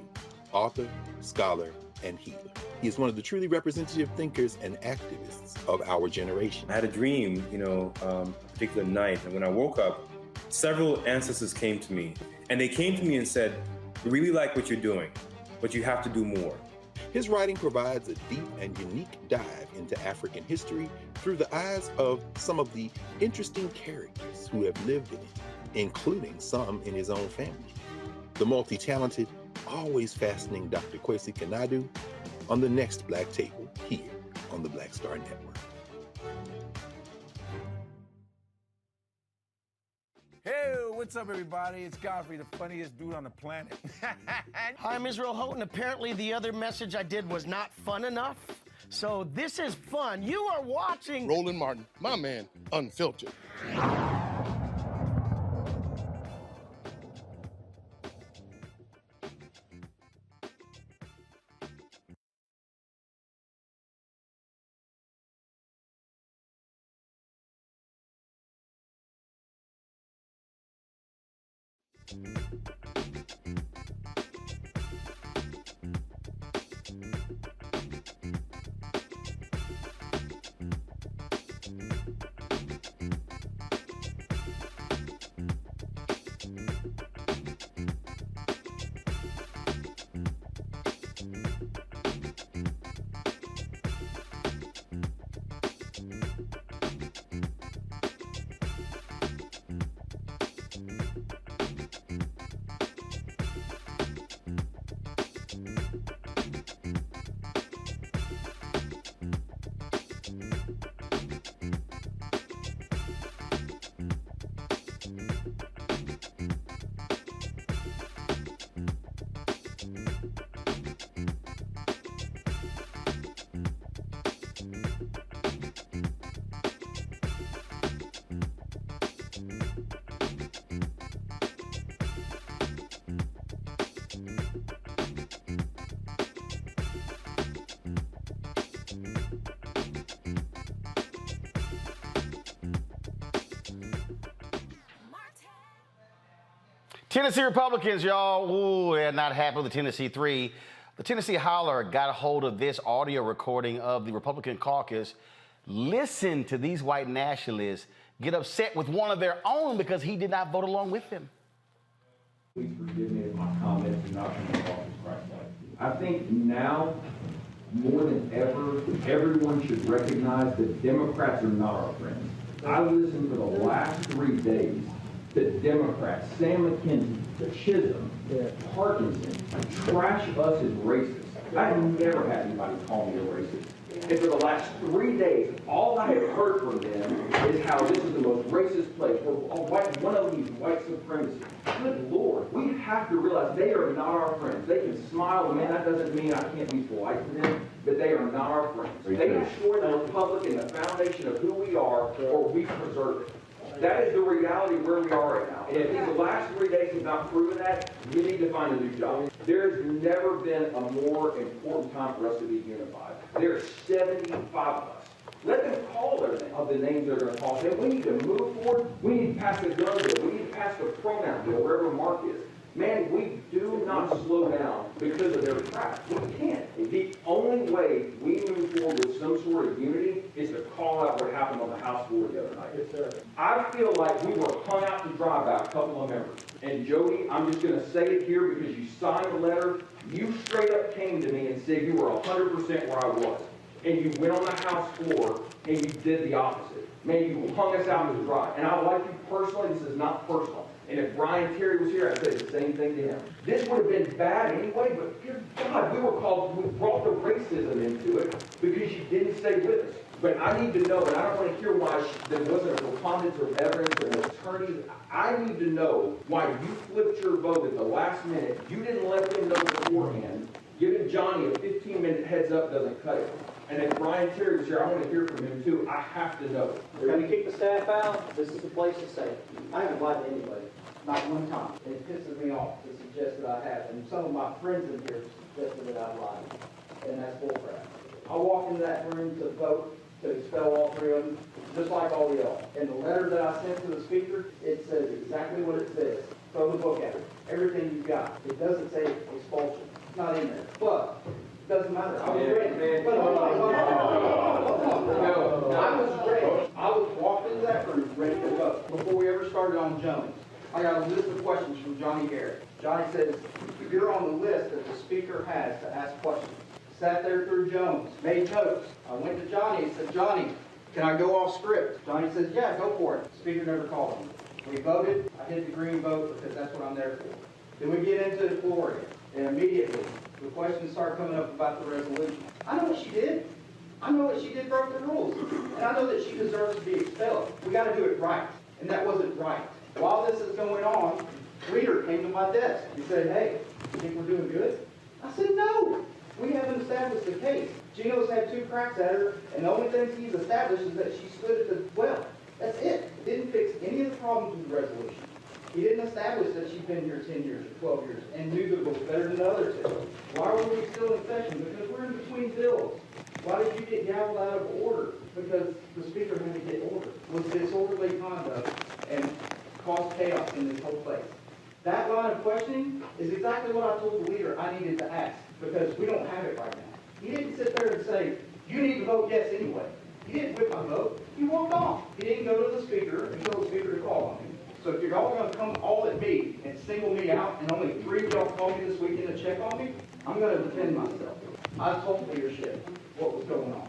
author, scholar, and healer. He is one of the truly representative thinkers and activists of our generation. I had a dream, a particular night, and when I woke up, several ancestors came to me, and they came to me and said, "We really like what you're doing, but you have to do more." His writing provides a deep and unique dive into African history through the eyes of some of the interesting characters who have lived in it, including some in his own family. The multi-talented, always fascinating Dr. Kwasi Kanadu on the next Black Table here on the Black Star Network. Hey, what's up, everybody? It's Godfrey, the funniest dude on the planet. Hi, I'm Israel Houghton. Apparently, the other message I did was not fun enough. So this is fun. You are watching Roland Martin, my man, Unfiltered. Tennessee Republicans, y'all, ooh, they're not happy with the Tennessee 3. The Tennessee Holler got a hold of this audio recording of the Republican caucus. Listen to these white nationalists get upset with one of their own because he did not vote along with them. Please forgive me if my comments do not come across as Christ-like. I think now, more than ever, everyone should recognize that Democrats are not our friends. I listened for the last 3 days to Democrats, Sam McKenzie, Chisholm, Parkinson, trash us as racists. I've never had anybody call me a racist. And for the last 3 days, all I have heard from them is how this is the most racist place. One of them is white supremacy. Good Lord, we have to realize they are not our friends. They can smile, man, that doesn't mean I can't be polite to them, but they are not our friends. They destroy the republic and the foundation of who we are, or we preserve it. That is the reality where we are right now. And if these last 3 days have not proven that, we need to find a new job. There has never been a more important time for us to be unified. There are 75 of us. Let them call their name, of the names they're going to call. We need to move forward. We need to pass the gun bill. We need to pass the pronoun bill, wherever Mark is. Man, we do not slow down because of their crap. We can't. The only way we move forward with some sort of unity is to call out what happened on the House floor the other night. Yes, sir. I feel like we were hung out to dry by a couple of members. And Jody, I'm just going to say it here because you signed the letter. You straight up came to me and said you were 100% where I was. And you went on the House floor and you did the opposite. Man, you hung us out to dry. And I like you personally. This is not personal. And if Brian Terry was here, I'd say the same thing to him. This would have been bad anyway, but good God, we brought the racism into it because you didn't stay with us. But I need to know, and I don't want to hear why there wasn't a preponderance of evidence or an attorney. I need to know why you flipped your vote at the last minute. You didn't let them know beforehand. Giving Johnny a 15-minute heads up doesn't cut it. And if Brian Terry was here, I want to hear from him too. I have to know. We're going to keep the staff out. This is the place to say it. I haven't lied to anybody. Not one time. And it pisses me off to suggest that I have. And some of my friends in here suggested that I've lied. And that's bullcrap. I walked into that room to vote to expel all 3 of them, just like all of y'all. And the letter that I sent to the speaker, it says exactly what it says. Throw the book at it. Everything you've got. It doesn't say expulsion. It's not in there. But it doesn't matter. I was ready. But hold on. I was ready. I was walking into that room ready to vote before we ever started on Jones. I got a list of questions from Johnny Garrett. Johnny says, you're on the list that the speaker has to ask questions. Sat there through Jones, made notes. I went to Johnny and said, Johnny, can I go off script? Johnny says, yeah, go for it. The speaker never called him. We voted. I hit the green vote because that's what I'm there for. Then we get into the floor again. And immediately, the questions start coming up about the resolution. I know what she did. I know what she did broke the rules. And I know that she deserves to be expelled. We got to do it right. And that wasn't right. While this is going on, Reader came to my desk and said, hey, you think we're doing good? I said, no. We haven't established the case. Gino's had 2 cracks at her, and the only thing he's established is that she stood at the well. That's it. Didn't fix any of the problems with the resolution. He didn't establish that she'd been here 10 years or 12 years and knew the book better than others did. Why were we still in session? Because we're in between bills. Why did you get gavelled out of order? Because the speaker had to get order. Was disorderly conduct and caused chaos in this whole place. That line of questioning is exactly what I told the leader I needed to ask, because we don't have it right now. He didn't sit there and say, you need to vote yes anyway. He didn't whip my vote. He walked off. He didn't go to the speaker and tell the speaker to call on him. So if you're all going to come all at me and single me out, and only 3 of y'all call me this weekend to check on me, I'm going to defend myself. I told leadership what was going on.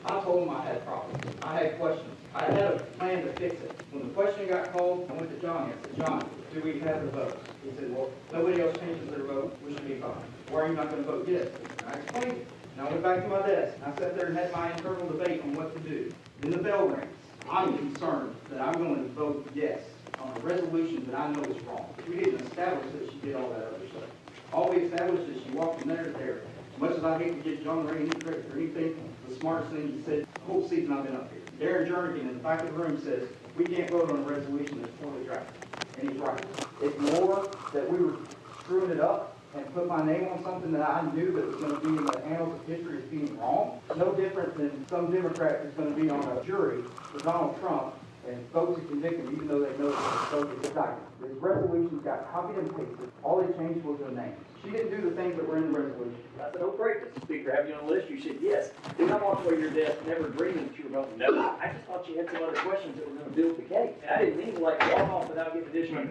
I told them I had problems. I had questions. I had a plan to fix it. When the question got called, I went to Johnny. I said, Johnny, do we have the votes? He said, well, nobody else changes their vote. We should be fine. Why are you not going to vote yes? And I explained it. And I went back to my desk. And I sat there and had my internal debate on what to do. Then the bell rings. I'm concerned that I'm going to vote yes on a resolution that I know is wrong. We didn't establish that she did all that other stuff. All we established is she walked from there to there. As much as I hate to give John Ray any credit for anything, the smartest thing he said the whole season I've been up here. Darren Jernigan in the back of the room says, we can't vote on a resolution that's poorly drafted. And he's right. It's more that we were screwing it up and put my name on something that I knew that was going to be in the annals of history as being wrong. No different than some Democrat is going to be on a jury for Donald Trump And folks are convicted even though they know it's a indictment. This resolution got copied and pasted. All they changed was their names. She didn't do the things that were in the resolution. I said, oh great, Mr. Speaker, have you on the list? You said yes. Did not walk away your desk, never dreaming that you were going to know. I just thought you had some other questions that were going to build the case. And I didn't mean to like walk off without getting additional.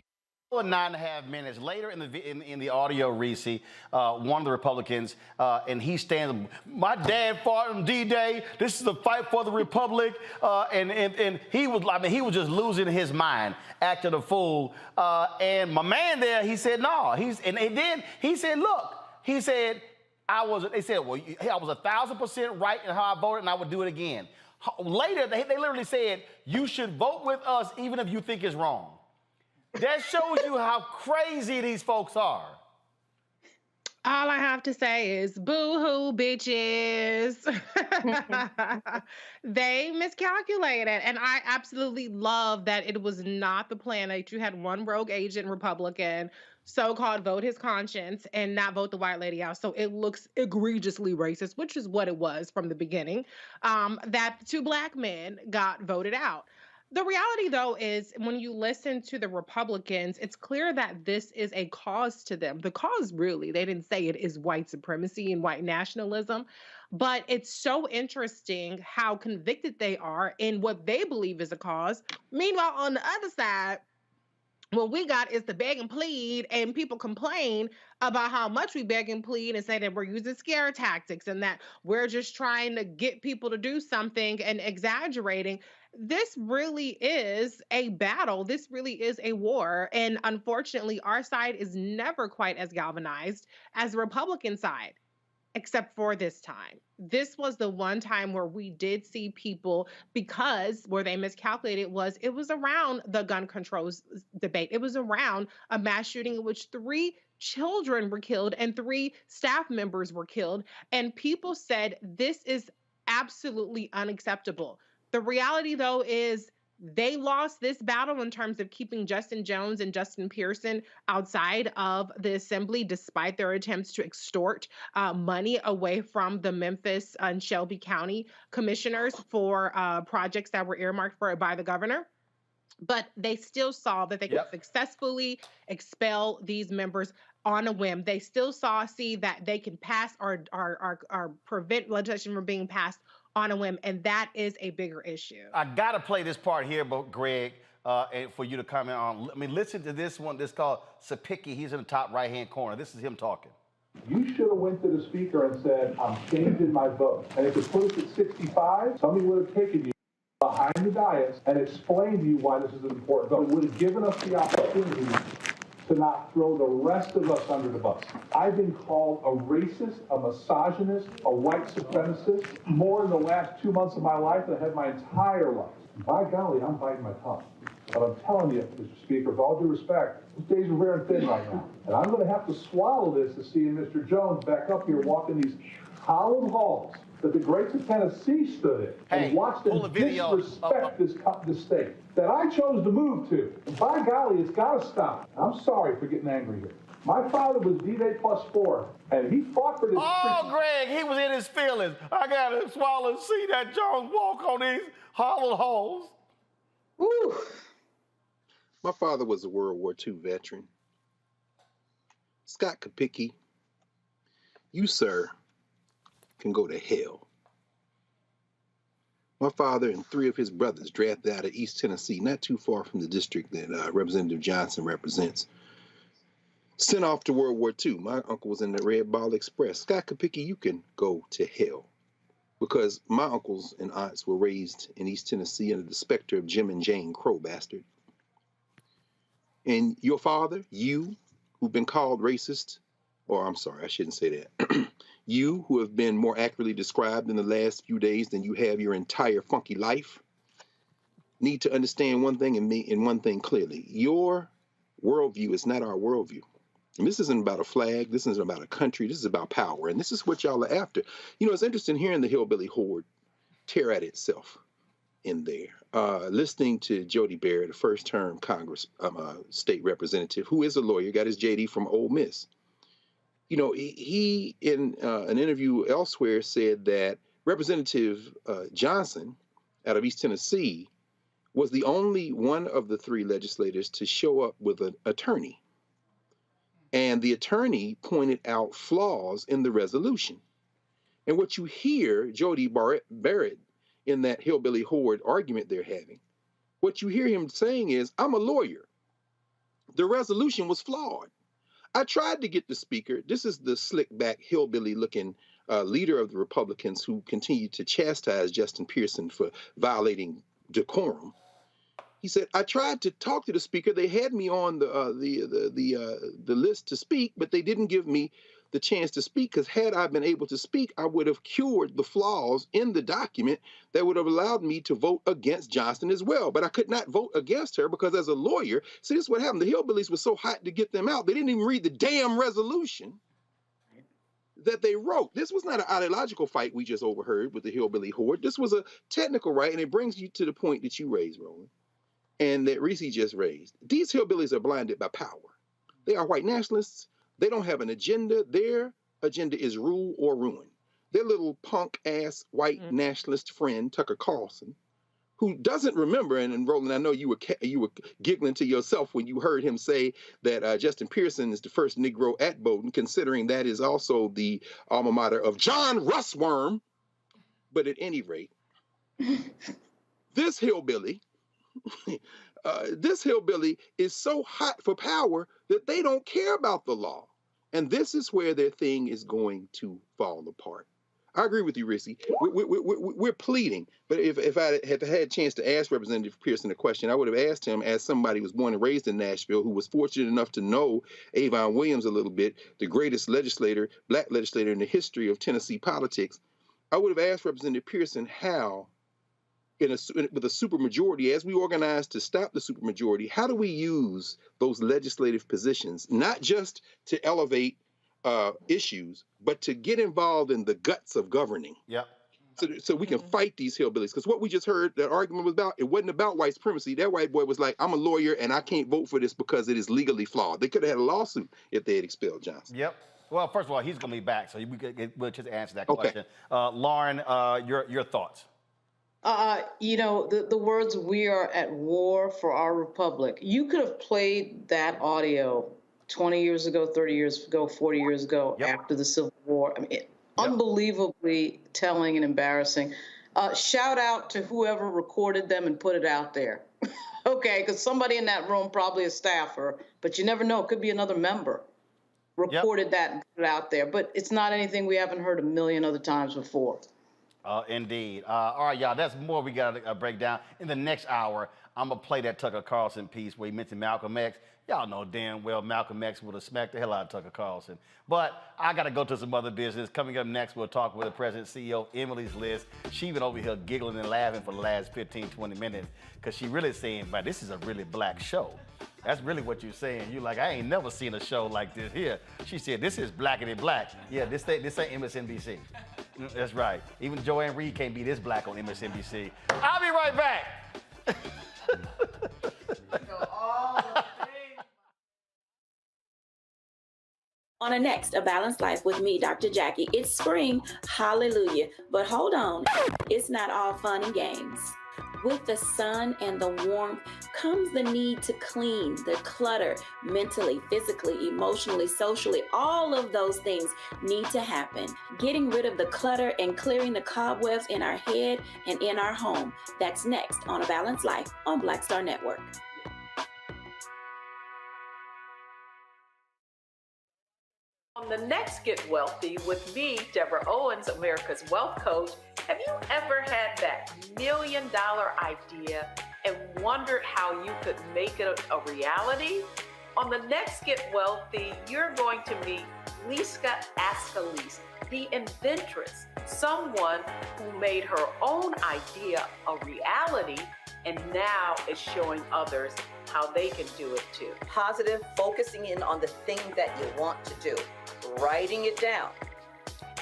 9.5 minutes later in the audio, Reese, one of the Republicans, and he stands, my dad fought on D-Day. This is the fight for the Republic, and he was, I mean, he was just losing his mind, acting a fool. And my man there, he said, no, and then he said, look, he said, they said, well, I was 1,000% right in how I voted, and I would do it again. Later, they literally said, you should vote with us even if you think it's wrong. That shows you how crazy these folks are. All I have to say is boo-hoo, bitches. They miscalculated. And I absolutely love that it was not the plan that you had one rogue agent Republican so-called vote his conscience and not vote the white lady out. So it looks egregiously racist, which is what it was from the beginning, that 2 black men got voted out. The reality, though, is when you listen to the Republicans, it's clear that this is a cause to them. The cause, really, they didn't say it, is white supremacy and white nationalism. But it's so interesting how convicted they are in what they believe is a cause. Meanwhile, on the other side, what we got is the beg and plead, and people complain about how much we beg and plead and say that we're using scare tactics and that we're just trying to get people to do something and exaggerating. This really is a battle. This really is a war. And unfortunately, our side is never quite as galvanized as the Republican side, except for this time. This was the one time where we did see people, because where they miscalculated was it was around the gun controls debate. It was around a mass shooting in which 3 children were killed and 3 staff members were killed. And people said, this is absolutely unacceptable. The reality, though, is they lost this battle in terms of keeping Justin Jones and Justin Pearson outside of the assembly, despite their attempts to extort money away from the Memphis and Shelby County commissioners for projects that were earmarked for by the governor. But they still saw that they could successfully expel these members on a whim. They still see that they can pass or prevent legislation from being passed on a whim, and that is a bigger issue. I got to play this part here, Greg, and for you to comment on. I mean, listen to this one. This is called Sapicki. He's in the top right-hand corner. This is him talking. You should have went to the speaker and said, I'm changing my vote. And if it put us at 65, somebody would have taken you behind the dais and explained to you why this is an important vote. It would have given us the opportunity to not throw the rest of us under the bus. I've been called a racist, a misogynist, a white supremacist more in the last 2 months of my life than I had my entire life. By golly, I'm biting my tongue. But I'm telling you, Mr. Speaker, with all due respect, these days are very thin right now. And I'm going to have to swallow this to see Mr. Jones back up here walking these hallowed halls that the greats of Tennessee stood in and watched them disrespect this state that I chose to move to. And by golly, it's got to stop. I'm sorry for getting angry here. My father was D-Day +4, and he fought for this. Oh, Greg, he was in his feelings. I got to swallow and see that Jones walk on these hollowed halls. Woo. My father was a World War II veteran. Scott Kopicki, you, sir, can go to hell. My father and 3 of his brothers drafted out of East Tennessee, not too far from the district that Representative Johnson represents, sent off to World War II. My uncle was in the Red Ball Express. Scott Kopicki, you can go to hell. Because my uncles and aunts were raised in East Tennessee under the specter of Jim and Jane Crow, bastard. And your father, you, who've been called racist, or I'm sorry, I shouldn't say that. You, who have been more accurately described in the last few days than you have your entire funky life, need to understand one thing and one thing clearly. Your worldview is not our worldview. And this isn't about a flag. This isn't about a country. This is about power. And this is what y'all are after. You know, it's interesting hearing the hillbilly horde tear at itself in there. Listening to Jody Barrett, a first-term state representative, who is a lawyer, got his JD from Ole Miss. You know, he in an interview elsewhere said that Representative Johnson out of East Tennessee was the only one of the three legislators to show up with an attorney. And the attorney pointed out flaws in the resolution. And what you hear Jody Barrett in that hillbilly horde argument they're having, what you hear him saying is, I'm a lawyer. The resolution was flawed. I tried to get the speaker. This is the slick back hillbilly looking leader of the Republicans who continued to chastise Justin Pearson for violating decorum. He said, I tried to talk to the speaker. They had me on the list to speak, but they didn't give me the chance to speak, because had I been able to speak, I would have cured the flaws in the document that would have allowed me to vote against Johnston as well. But I could not vote against her because as a lawyer, see, this is what happened. The hillbillies were so hot to get them out, they didn't even read the damn resolution that they wrote. This was not an ideological fight we just overheard with the hillbilly horde. This was a technical right, and it brings you to the point that you raised, Roland, and that Reese just raised. These hillbillies are blinded by power. They are white nationalists. They don't have an agenda. Their agenda is rule or ruin. Their little punk-ass white nationalist friend, Tucker Carlson, who doesn't remember, and Roland, I know you were giggling to yourself when you heard him say that Justin Pearson is the first Negro at Bowdoin, considering that is also the alma mater of John Russworm. But at any rate, this hillbilly is so hot for power that they don't care about the law. And this is where their thing is going to fall apart. I agree with you, Rissy. We're pleading. But if I had had a chance to ask Representative Pearson a question, I would have asked him, as somebody who was born and raised in Nashville, who was fortunate enough to know Avon Williams a little bit, the greatest legislator, black legislator in the history of Tennessee politics. I would have asked Representative Pearson how, with a supermajority, as we organize to stop the supermajority, how do we use those legislative positions, not just to elevate issues, but to get involved in the guts of governing? Yep. So we can fight these hillbillies. Because what we just heard, that argument was about, it wasn't about white supremacy. That white boy was like, I'm a lawyer and I can't vote for this because it is legally flawed. They could have had a lawsuit if they had expelled Johnson. Yep. Well, first of all, he's going to be back, so we'll just answer that question. Lauren, your thoughts? You know, the words, we are at war for our republic. You could have played that audio 20 years ago, 30 years ago, 40 years ago, after the Civil War. I mean, unbelievably telling and embarrassing. Shout out to whoever recorded them and put it out there. Okay, because somebody in that room, probably a staffer, but you never know, it could be another member, recorded that and put it out there. But it's not anything we haven't heard a million other times before. Indeed. All right, y'all, that's more we got to break down. In the next hour, I'm going to play that Tucker Carlson piece where he mentioned Malcolm X. Y'all know damn well Malcolm X would have smacked the hell out of Tucker Carlson. But I got to go to some other business. Coming up next, we'll talk with the President CEO, Emily's List. She's been over here giggling and laughing for the last 15, 20 minutes because she really saying, but this is a really black show. That's really what you're saying. You're like, I ain't never seen a show like this here. She said, this is blacker than black. Yeah, this ain't MSNBC. That's right. Even Joanne Reed can't be this black on MSNBC. I'll be right back. On the next, A Balanced Life with me, Dr. Jackie. It's spring, hallelujah. But hold on, it's not all fun and games. With the sun and the warmth comes the need to clean, the clutter, mentally, physically, emotionally, socially. All of those things need to happen. Getting rid of the clutter and clearing the cobwebs in our head and in our home. That's next on A Balanced Life on Black Star Network. On the next Get Wealthy with me, Deborah Owens, America's Wealth Coach, have you ever had that $1 million idea and wondered how you could make it a reality? On the next Get Wealthy, you're going to meet Liska Askalise, the inventress, someone who made her own idea a reality and now is showing others how they can do it too. Positive, focusing in on the thing that you want to do, writing it down,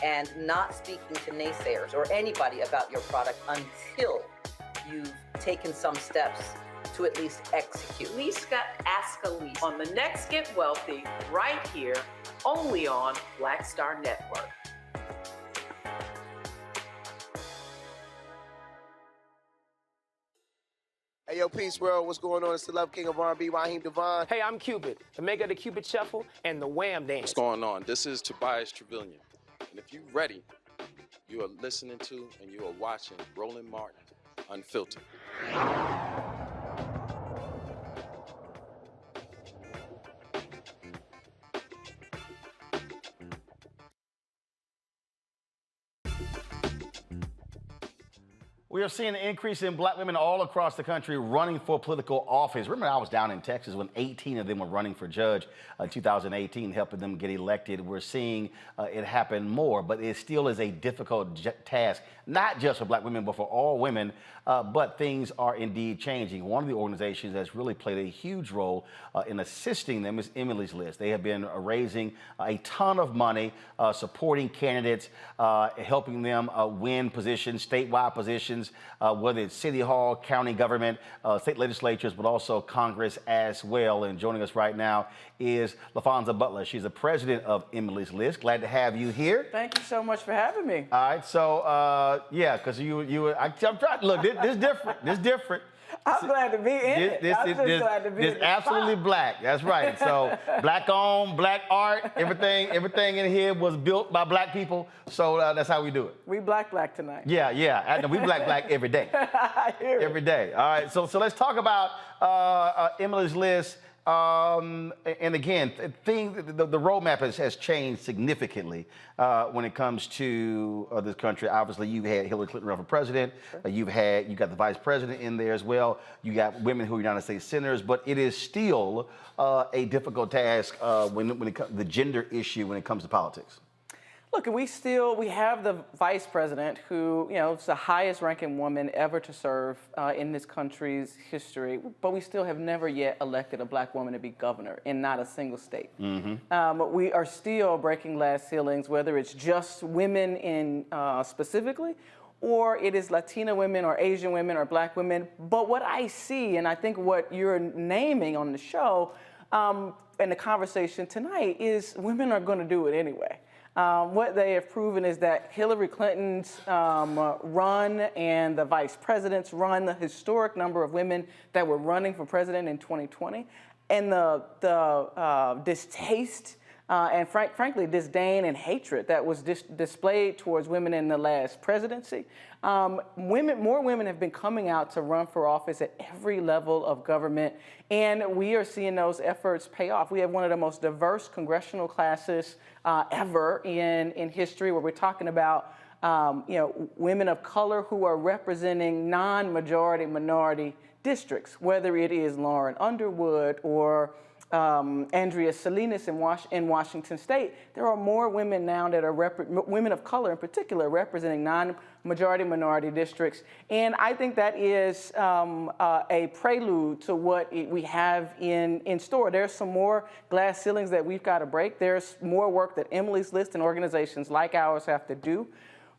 and not speaking to naysayers or anybody about your product until you've taken some steps to at least execute. Liska Askalise on the next Get Wealthy, right here, only on Black Star Network. Hey, yo, Peace World. What's going on? It's the Love King of R&B, Raheem Devon. Hey, I'm Cupid, the maker of the Cupid Shuffle and the Wham Dance. What's going on? This is Tobias Trevelyan. And if you're ready, you are listening to and you are watching Roland Martin Unfiltered. We are seeing an increase in black women all across the country running for political office. Remember, I was down in Texas when 18 of them were running for judge in 2018, helping them get elected. We're seeing it happen more, but it still is a difficult task, not just for black women, but for all women. But things are indeed changing. One of the organizations that's really played a huge role in assisting them is Emily's List. They have been raising a ton of money, supporting candidates, helping them win positions, statewide positions, whether it's city hall, county government, state legislatures, but also Congress as well. And joining us right now is LaFonza Butler. She's the president of Emily's List. Glad to have you here. Thank you so much for having me. All right, so yeah, because I'm trying. Look, this is different. This is different. I'm glad to be in it. I'm just glad to be in it. It's absolutely black. That's right. So black owned, black art, everything in here was built by black people. So that's how we do it. We black tonight. Yeah. We black every day. I hear it. Every day. All right. So let's talk about Emily's List. And again, the roadmap has changed significantly when it comes to this country. Obviously, you've had Hillary Clinton run for president. Sure. You got the vice president in there as well. You got women who are United States senators, but it is still a difficult task when it comes the gender issue when it comes to politics. Look, we have the vice president who, is the highest ranking woman ever to serve in this country's history, but we still have never yet elected a black woman to be governor in not a single state. Mm-hmm. We are still breaking glass ceilings, whether it's just women in specifically, or it is Latina women or Asian women or black women. But what I see, and I think what you're naming on the show and the conversation tonight, is women are going to do it anyway. What they have proven is that Hillary Clinton's run and the vice president's run, the historic number of women that were running for president in 2020, and the distaste and frankly disdain and hatred that was displayed towards women in the last presidency. More women have been coming out to run for office at every level of government, and we are seeing those efforts pay off. We have one of the most diverse congressional classes ever in history, where we're talking about women of color who are representing non-majority minority districts, whether it is Lauren Underwood or Andrea Salinas in Washington State. There are more women now that are women of color in particular representing non-majority minority districts, and I think that is a prelude to what we have in store. There's some more glass ceilings that we've got to break. There's more work that Emily's List and organizations like ours have to do.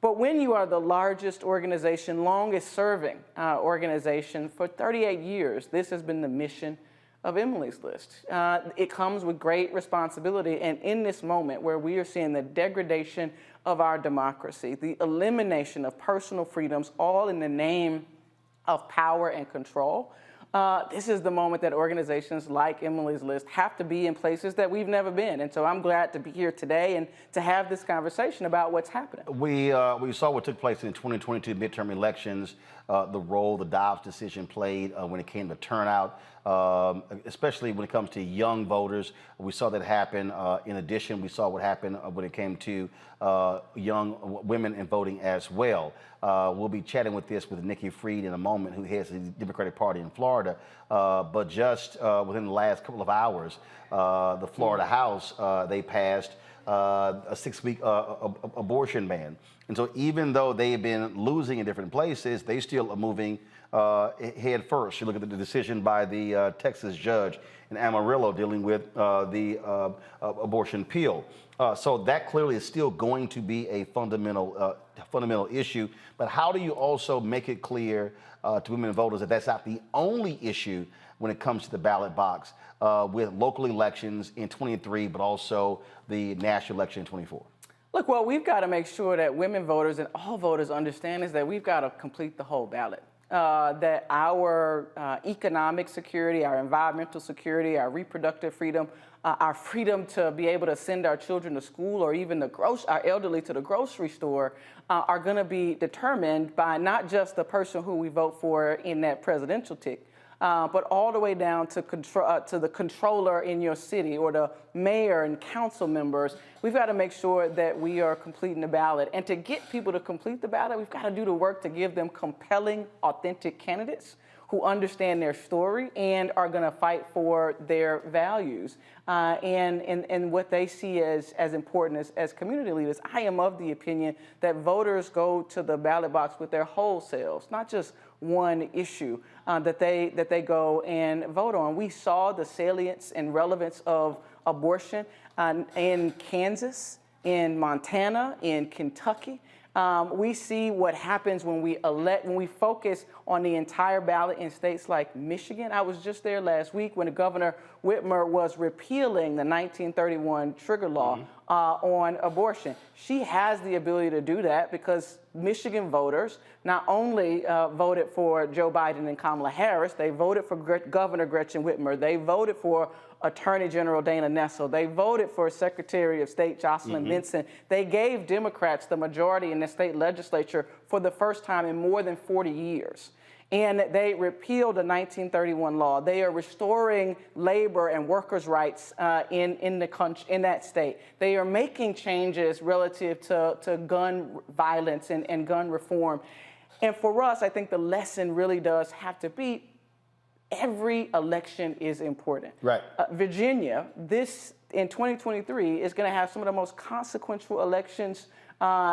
But when you are the largest organization, longest serving organization for 38 years, this has been the mission of Emily's List. It comes with great responsibility, and in this moment where we are seeing the degradation of our democracy, the elimination of personal freedoms, all in the name of power and control, this is the moment that organizations like Emily's List have to be in places that we've never been. And so I'm glad to be here today and to have this conversation about what's happening. We saw what took place in the 2022 midterm elections, the role the Dobbs decision played when it came to turnout, especially when it comes to young voters. We saw that happen. In addition, we saw what happened when it came to young women in voting as well. We'll be chatting with Nikki Fried in a moment, who heads the Democratic Party in Florida. But just within the last couple of hours, the Florida House, they passed a 6-week abortion ban. And so even though they've been losing in different places, they still are moving head first. You look at the decision by the Texas judge in Amarillo dealing with the abortion pill. So that clearly is still going to be a fundamental issue. But how do you also make it clear to women voters that that's not the only issue when it comes to the ballot box with local elections in 23, but also the national election in 24? Look, what we've got to make sure that women voters and all voters understand is that we've got to complete the whole ballot. that our economic security, our environmental security, our reproductive freedom, our freedom to be able to send our children to school or even our elderly to the grocery store are going to be determined by not just the person who we vote for in that presidential ticket, but all the way down to the controller in your city or the mayor and council members. We've got to make sure that we are completing the ballot. And to get people to complete the ballot, we've got to do the work to give them compelling, authentic candidates who understand their story and are going to fight for their values and what they see as important as community leaders. I am of the opinion that voters go to the ballot box with their whole selves, not just one issue that they go and vote on. We saw the salience and relevance of abortion in Kansas, in Montana, in Kentucky. We see what happens when we focus on the entire ballot in states like Michigan. I was just there last week when Governor Whitmer was repealing the 1931 trigger law on abortion. She has the ability to do that because Michigan voters not only voted for Joe Biden and Kamala Harris, they voted for Governor Gretchen Whitmer, they voted for Attorney General Dana Nessel, they voted for Secretary of State Jocelyn Benson. They gave Democrats the majority in the state legislature for the first time in more than 40 years. And they repealed the 1931 law. They are restoring labor and workers' rights in that state. They are making changes relative to gun violence and gun reform. And for us, I think the lesson really does have to be every election is important. Right. Virginia, in 2023, is going to have some of the most consequential elections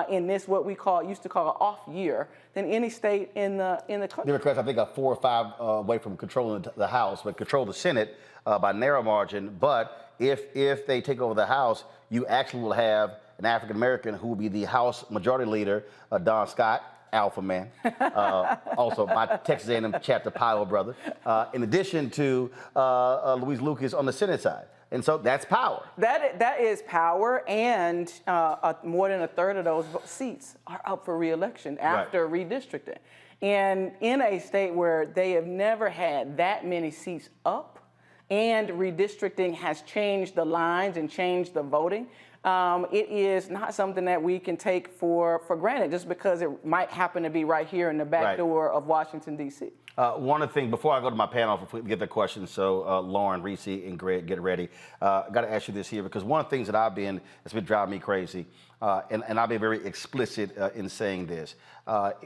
in this what we used to call an off year than any state in the country. Democrats, I think, are 4 or 5 away from controlling the House, but control the Senate by narrow margin. But if they take over the House, you actually will have an African American who will be the House Majority Leader, Don Scott. Alpha man, also my Texas A&M chapter Pile brother, in addition to Louise Lucas on the Senate side. And so that's power. That is power, and more than a third of those seats are up for re-election after redistricting. And in a state where they have never had that many seats up, and redistricting has changed the lines and changed the voting, it is not something that we can take for granted just because it might happen to be right here in the back door of Washington, D.C. One of the things, before I go to my panel, if we get the questions, so Lauren, Reese, and Greg, get ready. Got to ask you this here, because one of the things that that's been driving me crazy, and I've been very explicit in saying this,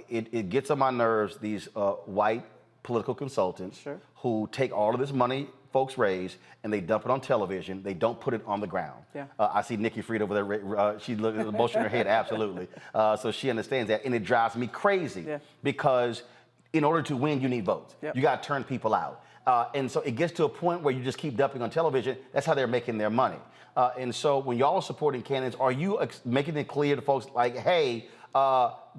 it gets on my nerves, these white political consultants who take all of this money folks raise and they dump it on television. They don't put it on the ground. Yeah. I see Nikki Fried over there. She looks at the motion in her head, absolutely. So she understands that, and it drives me crazy because in order to win, you need votes. You got to turn people out. And so it gets to a point where you just keep dumping on television. That's how they're making their money. And so when y'all are supporting candidates, are you making it clear to folks like, hey,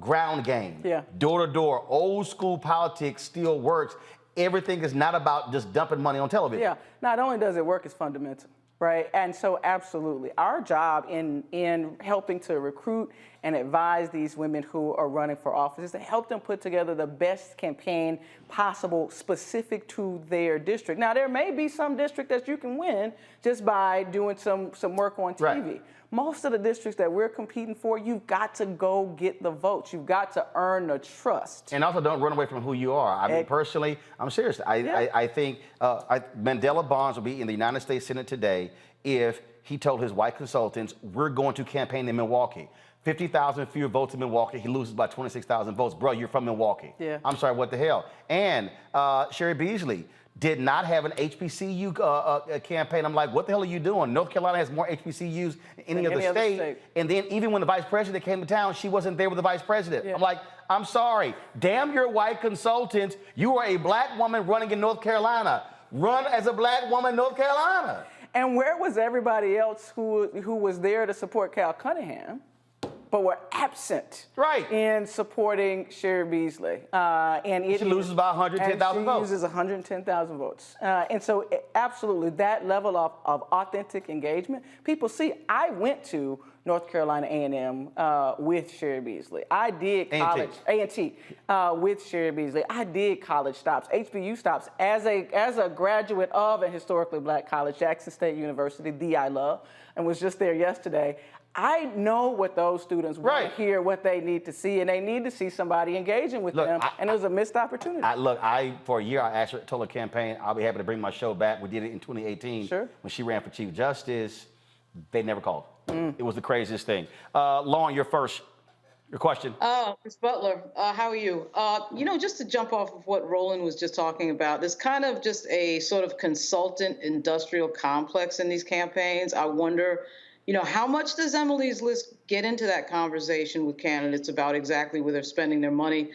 ground game, door to door, old school politics still works. Everything is not about just dumping money on television. Yeah, not only does it work, it's fundamental, right? And so absolutely, our job in helping to recruit and advise these women who are running for office is to help them put together the best campaign possible specific to their district. Now, there may be some district that you can win just by doing some work on TV. Right. Most of the districts that we're competing for, you've got to go get the votes. You've got to earn the trust. And also don't run away from who you are. I mean, personally, I'm serious. I think Mandela Barnes will be in the United States Senate today if he told his white consultants, we're going to campaign in Milwaukee. 50,000 fewer votes in Milwaukee. He loses by 26,000 votes. Bro, you're from Milwaukee. Yeah. I'm sorry, what the hell? And Sherry Beasley did not have an HBCU campaign. I'm like, what the hell are you doing? North Carolina has more HBCUs than any other state. And then even when the vice president came to town, she wasn't there with the vice president. I'm like, I'm sorry. Damn your white consultants. You are a black woman running in North Carolina. Run as a black woman in North Carolina. And where was everybody else who was there to support Cal Cunningham? but were absent in supporting Sherry Beasley. And she loses by 110,000 votes. She loses 110,000 votes. And so absolutely, that level of authentic engagement, people see. I went to North Carolina A&M with Sherry Beasley. I did college, A&T, with Sherry Beasley. I did college stops, HBU stops, as a graduate of a historically black college, Jackson State University, the I love, and was just there yesterday. I know what those students want to hear, what they need to see, and they need to see somebody engaging with them, and it was a missed opportunity. For a year, I actually told her campaign, I'll be happy to bring my show back. We did it in 2018 when she ran for Chief Justice. They never called. It was the craziest thing. Lauren, your question. Ms. Butler, how are you? Just to jump off of what Roland was just talking about, there's kind of just a sort of consultant industrial complex in these campaigns. I wonder, how much does Emily's List get into that conversation with candidates about exactly where they're spending their money?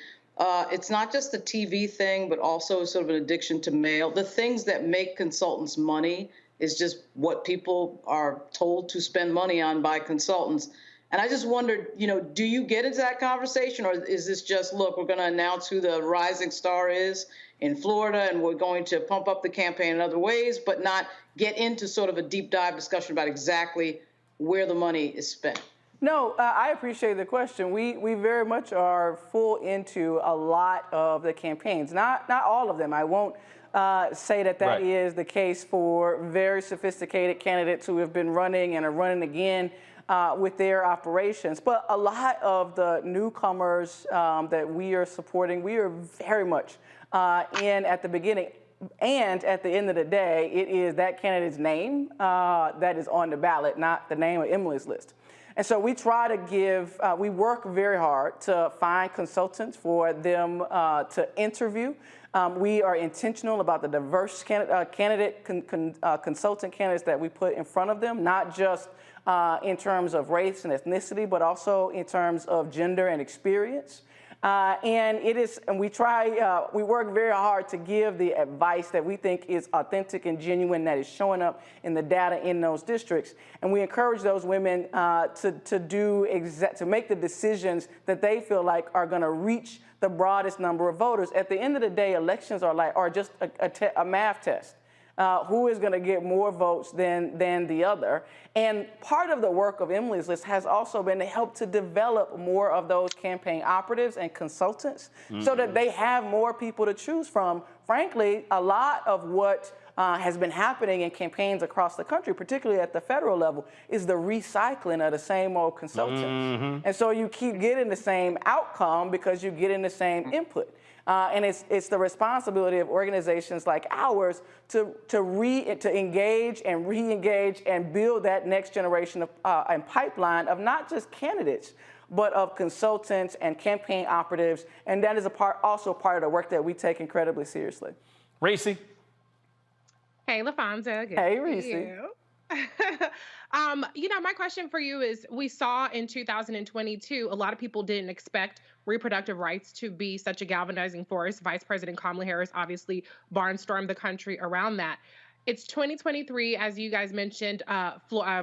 It's not just the TV thing, but also sort of an addiction to mail. The things that make consultants money is just what people are told to spend money on by consultants. And I just wondered, do you get into that conversation, or is this just, look, we're going to announce who the rising star is in Florida, and we're going to pump up the campaign in other ways, but not get into sort of a deep dive discussion about exactly where the money is spent? No, I appreciate the question. We very much are full into a lot of the campaigns, not all of them. I won't say that is the case for very sophisticated candidates who have been running and are running again with their operations. But a lot of the newcomers that we are supporting, we are very much in at the beginning. And at the end of the day, it is that candidate's name that is on the ballot, not the name of Emily's List. And so we try to we work very hard to find consultants for them to interview. We are intentional about the diverse consultant candidates that we put in front of them, not just in terms of race and ethnicity, but also in terms of gender and experience. And we work very hard to give the advice that we think is authentic and genuine, that is showing up in the data in those districts. And we encourage those women to make the decisions that they feel like are going to reach the broadest number of voters. At the end of the day, elections are just a math test. Who is going to get more votes than the other. And part of the work of Emily's List has also been to help to develop more of those campaign operatives and consultants so that they have more people to choose from. Frankly, a lot of what has been happening in campaigns across the country, particularly at the federal level, is the recycling of the same old consultants. And so you keep getting the same outcome because you're getting the same input. And it's the responsibility of organizations like ours to engage and re-engage and build that next generation of and pipeline of not just candidates, but of consultants and campaign operatives. And that is also part of the work that we take incredibly seriously. Reese. Hey, LaFonza. Hey, Reese. My question for you is, we saw in 2022, a lot of people didn't expect reproductive rights to be such a galvanizing force. Vice President Kamala Harris obviously barnstormed the country around that. It's 2023, as you guys mentioned.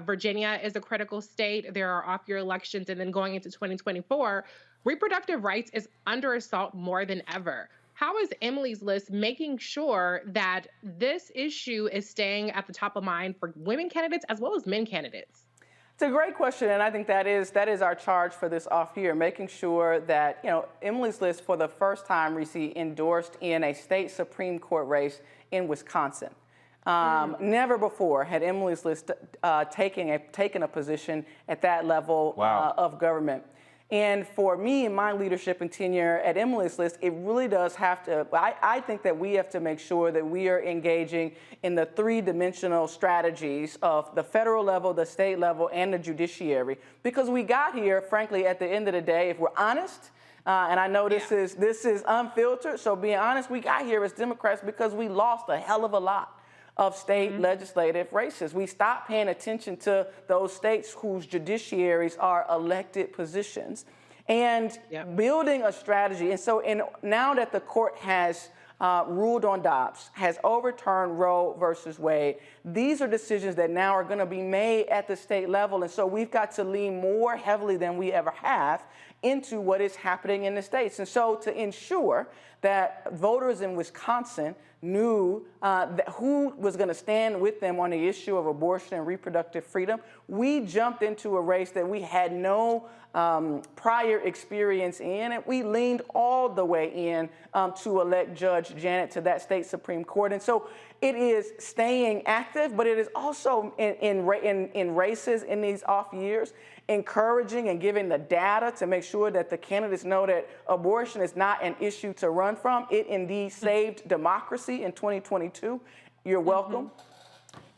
Virginia is a critical state. There are off-year elections, and then going into 2024, reproductive rights is under assault more than ever. How is Emily's List making sure that this issue is staying at the top of mind for women candidates as well as men candidates? It's a great question, and I think that is our charge for this off year, making sure that Emily's List for the first time received endorsed in a state Supreme Court race in Wisconsin. Never before had Emily's List taken a position at that level of government. And for me, in my leadership and tenure at Emily's List, it really does have to, I think that we have to make sure that we are engaging in the three-dimensional strategies of the federal level, the state level, and the judiciary. Because we got here, frankly, at the end of the day, if we're honest, and I know this is unfiltered, so being honest, we got here as Democrats because we lost a hell of a lot of state legislative races. We stopped paying attention to those states whose judiciaries are elected positions and building a strategy. And so now that the court has ruled on Dobbs, has overturned Roe versus Wade. These are decisions that now are going to be made at the state level. And so we've got to lean more heavily than we ever have into what is happening in the states. And so to ensure that voters in Wisconsin knew who was going to stand with them on the issue of abortion and reproductive freedom, we jumped into a race that we had no prior experience in, and we leaned all the way in to elect Judge Janet to that state Supreme Court. And so it is staying active, but it is also in races in these off years, encouraging and giving the data to make sure that the candidates know that abortion is not an issue to run from. It indeed saved democracy in 2022. You're welcome.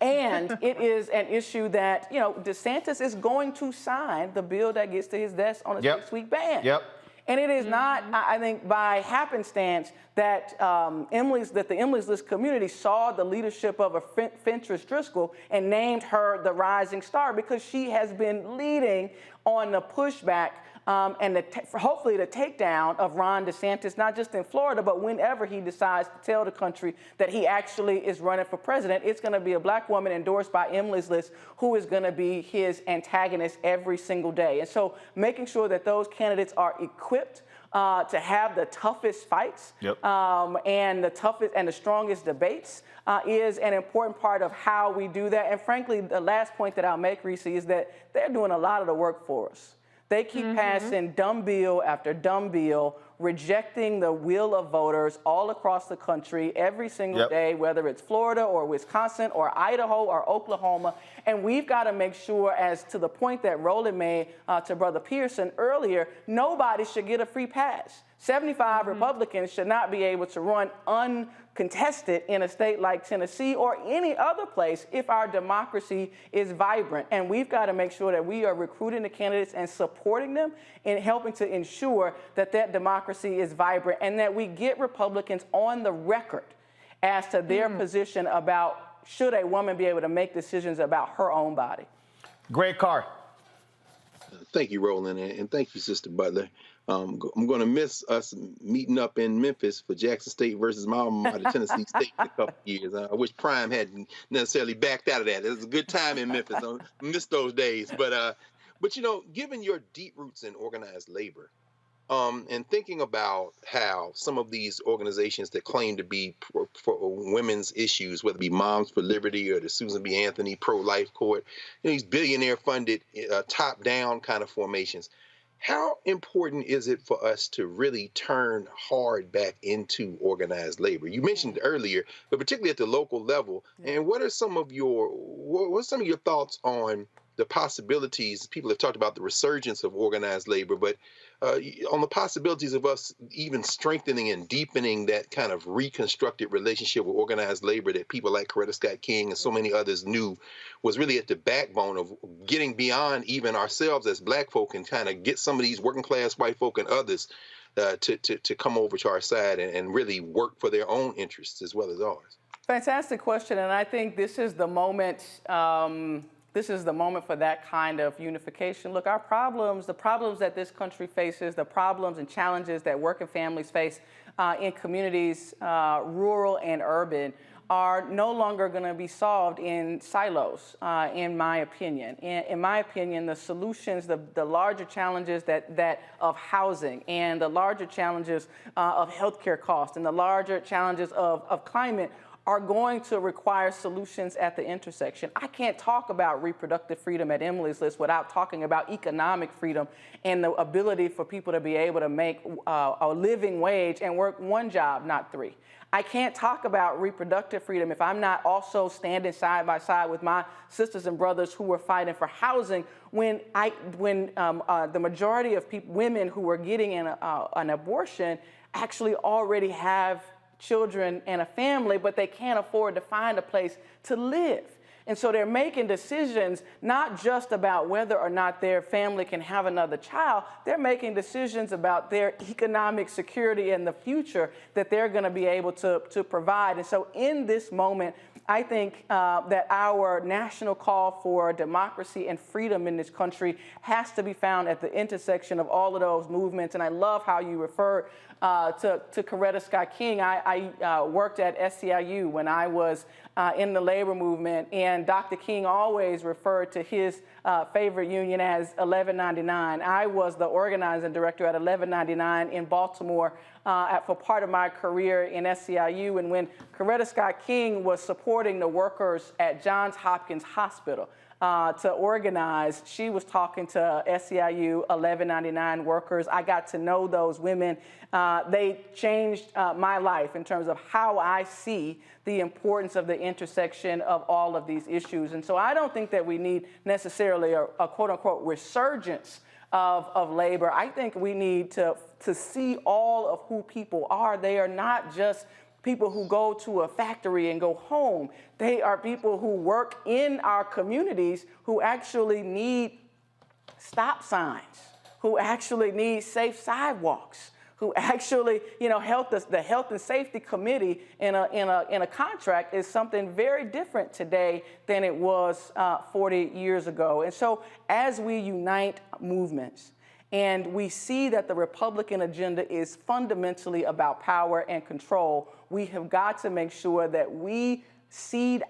And it is an issue that, you know, DeSantis is going to sign the bill that gets to his desk on a 6-week ban. And it is not, I think, by happenstance that the Emily's List community saw the leadership of a Fentress Driscoll and named her the rising star, because she has been leading on the pushback and hopefully the takedown of Ron DeSantis, not just in Florida, but whenever he decides to tell the country that he actually is running for president, it's going to be a black woman endorsed by Emily's List who is going to be his antagonist every single day. And so making sure that those candidates are equipped to have the toughest fights and the toughest and the strongest debates is an important part of how we do that. And frankly, the last point that I'll make, Reese, is that they're doing a lot of the work for us. They keep passing dumb bill after dumb bill, rejecting the will of voters all across the country every single day, whether it's Florida or Wisconsin or Idaho or Oklahoma. And we've got to make sure, as to the point that Roland made to Brother Pearson earlier, nobody should get a free pass. 75 Republicans should not be able to run uncontested in a state like Tennessee or any other place if our democracy is vibrant. And we've got to make sure that we are recruiting the candidates and supporting them in helping to ensure that that democracy is vibrant and that we get Republicans on the record as to their position about should a woman be able to make decisions about her own body. Greg Carr. Thank you, Roland, and thank you, Sister Butler. I'm going to miss us meeting up in Memphis for Jackson State versus my alma mater, Tennessee State, in a couple of years. I wish Prime hadn't necessarily backed out of that. It was a good time in Memphis. I miss those days. But you know, given your deep roots in organized labor, and thinking about how some of these organizations that claim to be for women's issues, whether it be Moms for Liberty or the Susan B. Anthony Pro-Life Court, you know, these billionaire-funded, top-down kind of formations, how important is it for us to really turn hard back into organized labor? You mentioned earlier, but particularly at the local level. And what are some of your thoughts on the possibilities? People have talked about the resurgence of organized labor, but on the possibilities of us even strengthening and deepening that kind of reconstructed relationship with organized labor that people like Coretta Scott King and so many others knew was really at the backbone of getting beyond even ourselves as black folk and kind of get some of these working class white folk and others to come over to our side and really work for their own interests as well as ours. Fantastic question, and I think this is the moment. This is the moment for that kind of unification. Look, our problems, the problems that this country faces, the problems and challenges that working families face in communities, rural and urban, are no longer going to be solved in silos, in my opinion. In my opinion, the solutions, the larger challenges that of housing and the larger challenges of healthcare costs and the larger challenges of climate are going to require solutions at the intersection. I can't talk about reproductive freedom at Emily's List without talking about economic freedom and the ability for people to be able to make a living wage and work one job, not three. I can't talk about reproductive freedom if I'm not also standing side by side with my sisters and brothers who are fighting for housing when the majority of women who are getting an abortion actually already have children and a family, but they can't afford to find a place to live. And so they're making decisions not just about whether or not their family can have another child, they're making decisions about their economic security and the future that they're going to be able to provide. And so in this moment, I think that our national call for democracy and freedom in this country has to be found at the intersection of all of those movements. And I love how you referred to Coretta Scott King. I worked at SEIU when I was in the labor movement, and Dr. King always referred to his favorite union as 1199. I was the organizing director at 1199 in Baltimore for part of my career in SEIU, and when Coretta Scott King was supporting the workers at Johns Hopkins Hospital to organize, she was talking to SEIU 1199 workers. I got to know those women. They changed my life in terms of how I see the importance of the intersection of all of these issues. And so I don't think that we need necessarily a quote unquote resurgence of labor. I think we need to see all of who people are. They are not just people who go to a factory and go home. They are people who work in our communities who actually need stop signs, who actually need safe sidewalks, who actually, the Health and Safety Committee in a contract is something very different today than it was 40 years ago. And so as we unite movements, and we see that the Republican agenda is fundamentally about power and control, we have got to make sure that we seize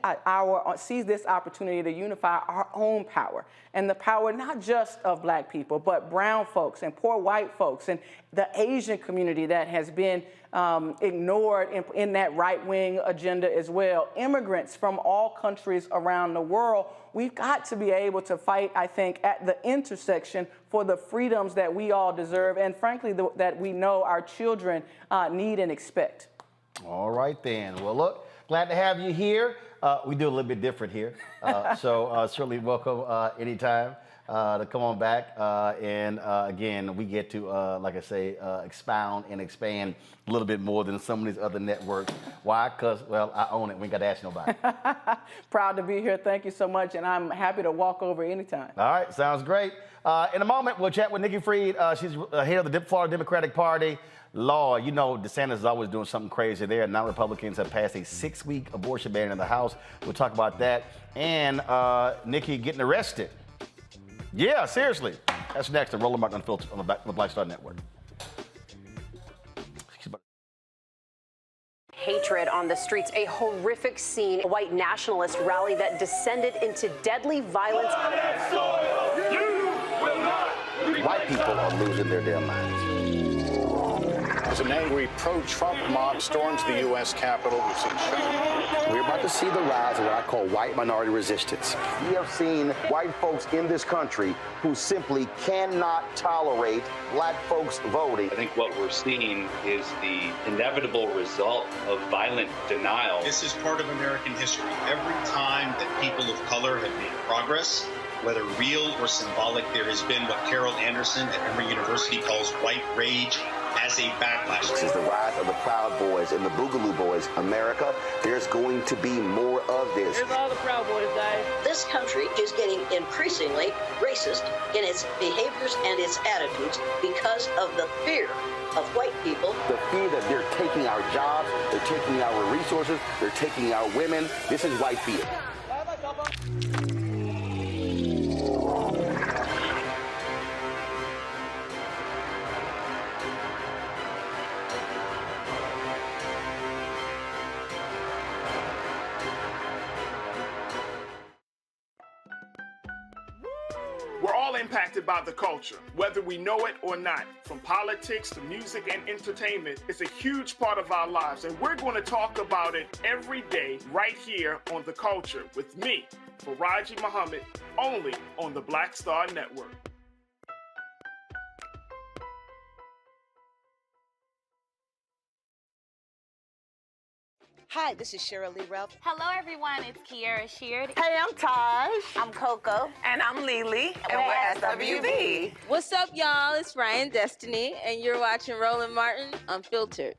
this opportunity to unify our own power, and the power not just of Black people, but brown folks and poor white folks and the Asian community that has been ignored in that right-wing agenda as well. Immigrants from all countries around the world. We've got to be able to fight, I think, at the intersection for the freedoms that we all deserve and, frankly, that we know our children need and expect. All right, then. Well, look, glad to have you here. We do a little bit different here, so certainly welcome anytime to come on back. And again, we get to, like I say, expound and expand a little bit more than some of these other networks. Why? Because, well, I own it. We ain't got to ask nobody. Proud to be here. Thank you so much. And I'm happy to walk over anytime. All right. Sounds great. In a moment, we'll chat with Nikki Fried. She's head of the Florida Democratic Party. Lord, DeSantis is always doing something crazy there. Now Republicans have passed a 6-week abortion ban in the House. We'll talk about that. And Nikki getting arrested. Yeah, seriously. That's next on Roland Martin Unfiltered on the Black Star Network. Hatred on the streets, a horrific scene, a white nationalist rally that descended into deadly violence. White people are losing their damn minds. As an angry pro-Trump mob storms the U.S. Capitol, we've seen shooting. We're about to see the rise of what I call white minority resistance. We have seen white folks in this country who simply cannot tolerate Black folks voting. I think what we're seeing is the inevitable result of violent denial. This is part of American history. Every time that people of color have made progress, whether real or symbolic, there has been what Carol Anderson at Emory University calls white rage as a backlash. This is the rise of the Proud Boys and the Boogaloo Boys. America, there's going to be more of this. Here's all the Proud Boys, guys. This country is getting increasingly racist in its behaviors and its attitudes because of the fear of white people. The fear that they're taking our jobs, they're taking our resources, they're taking our women. This is white fear. We're all impacted by the culture, whether we know it or not. From politics to music and entertainment, it's a huge part of our lives, and we're going to talk about it every day right here on The Culture with me, Faraji Muhammad, only on the Black Star Network. Hi, this is Cheryl Lee Ralph. Hello, everyone. It's Kiara Sheard. Hey, I'm Taj. I'm Coco. And I'm Lily. And we're SWV. What's up, y'all? It's Ryan Destiny, and you're watching Roland Martin Unfiltered.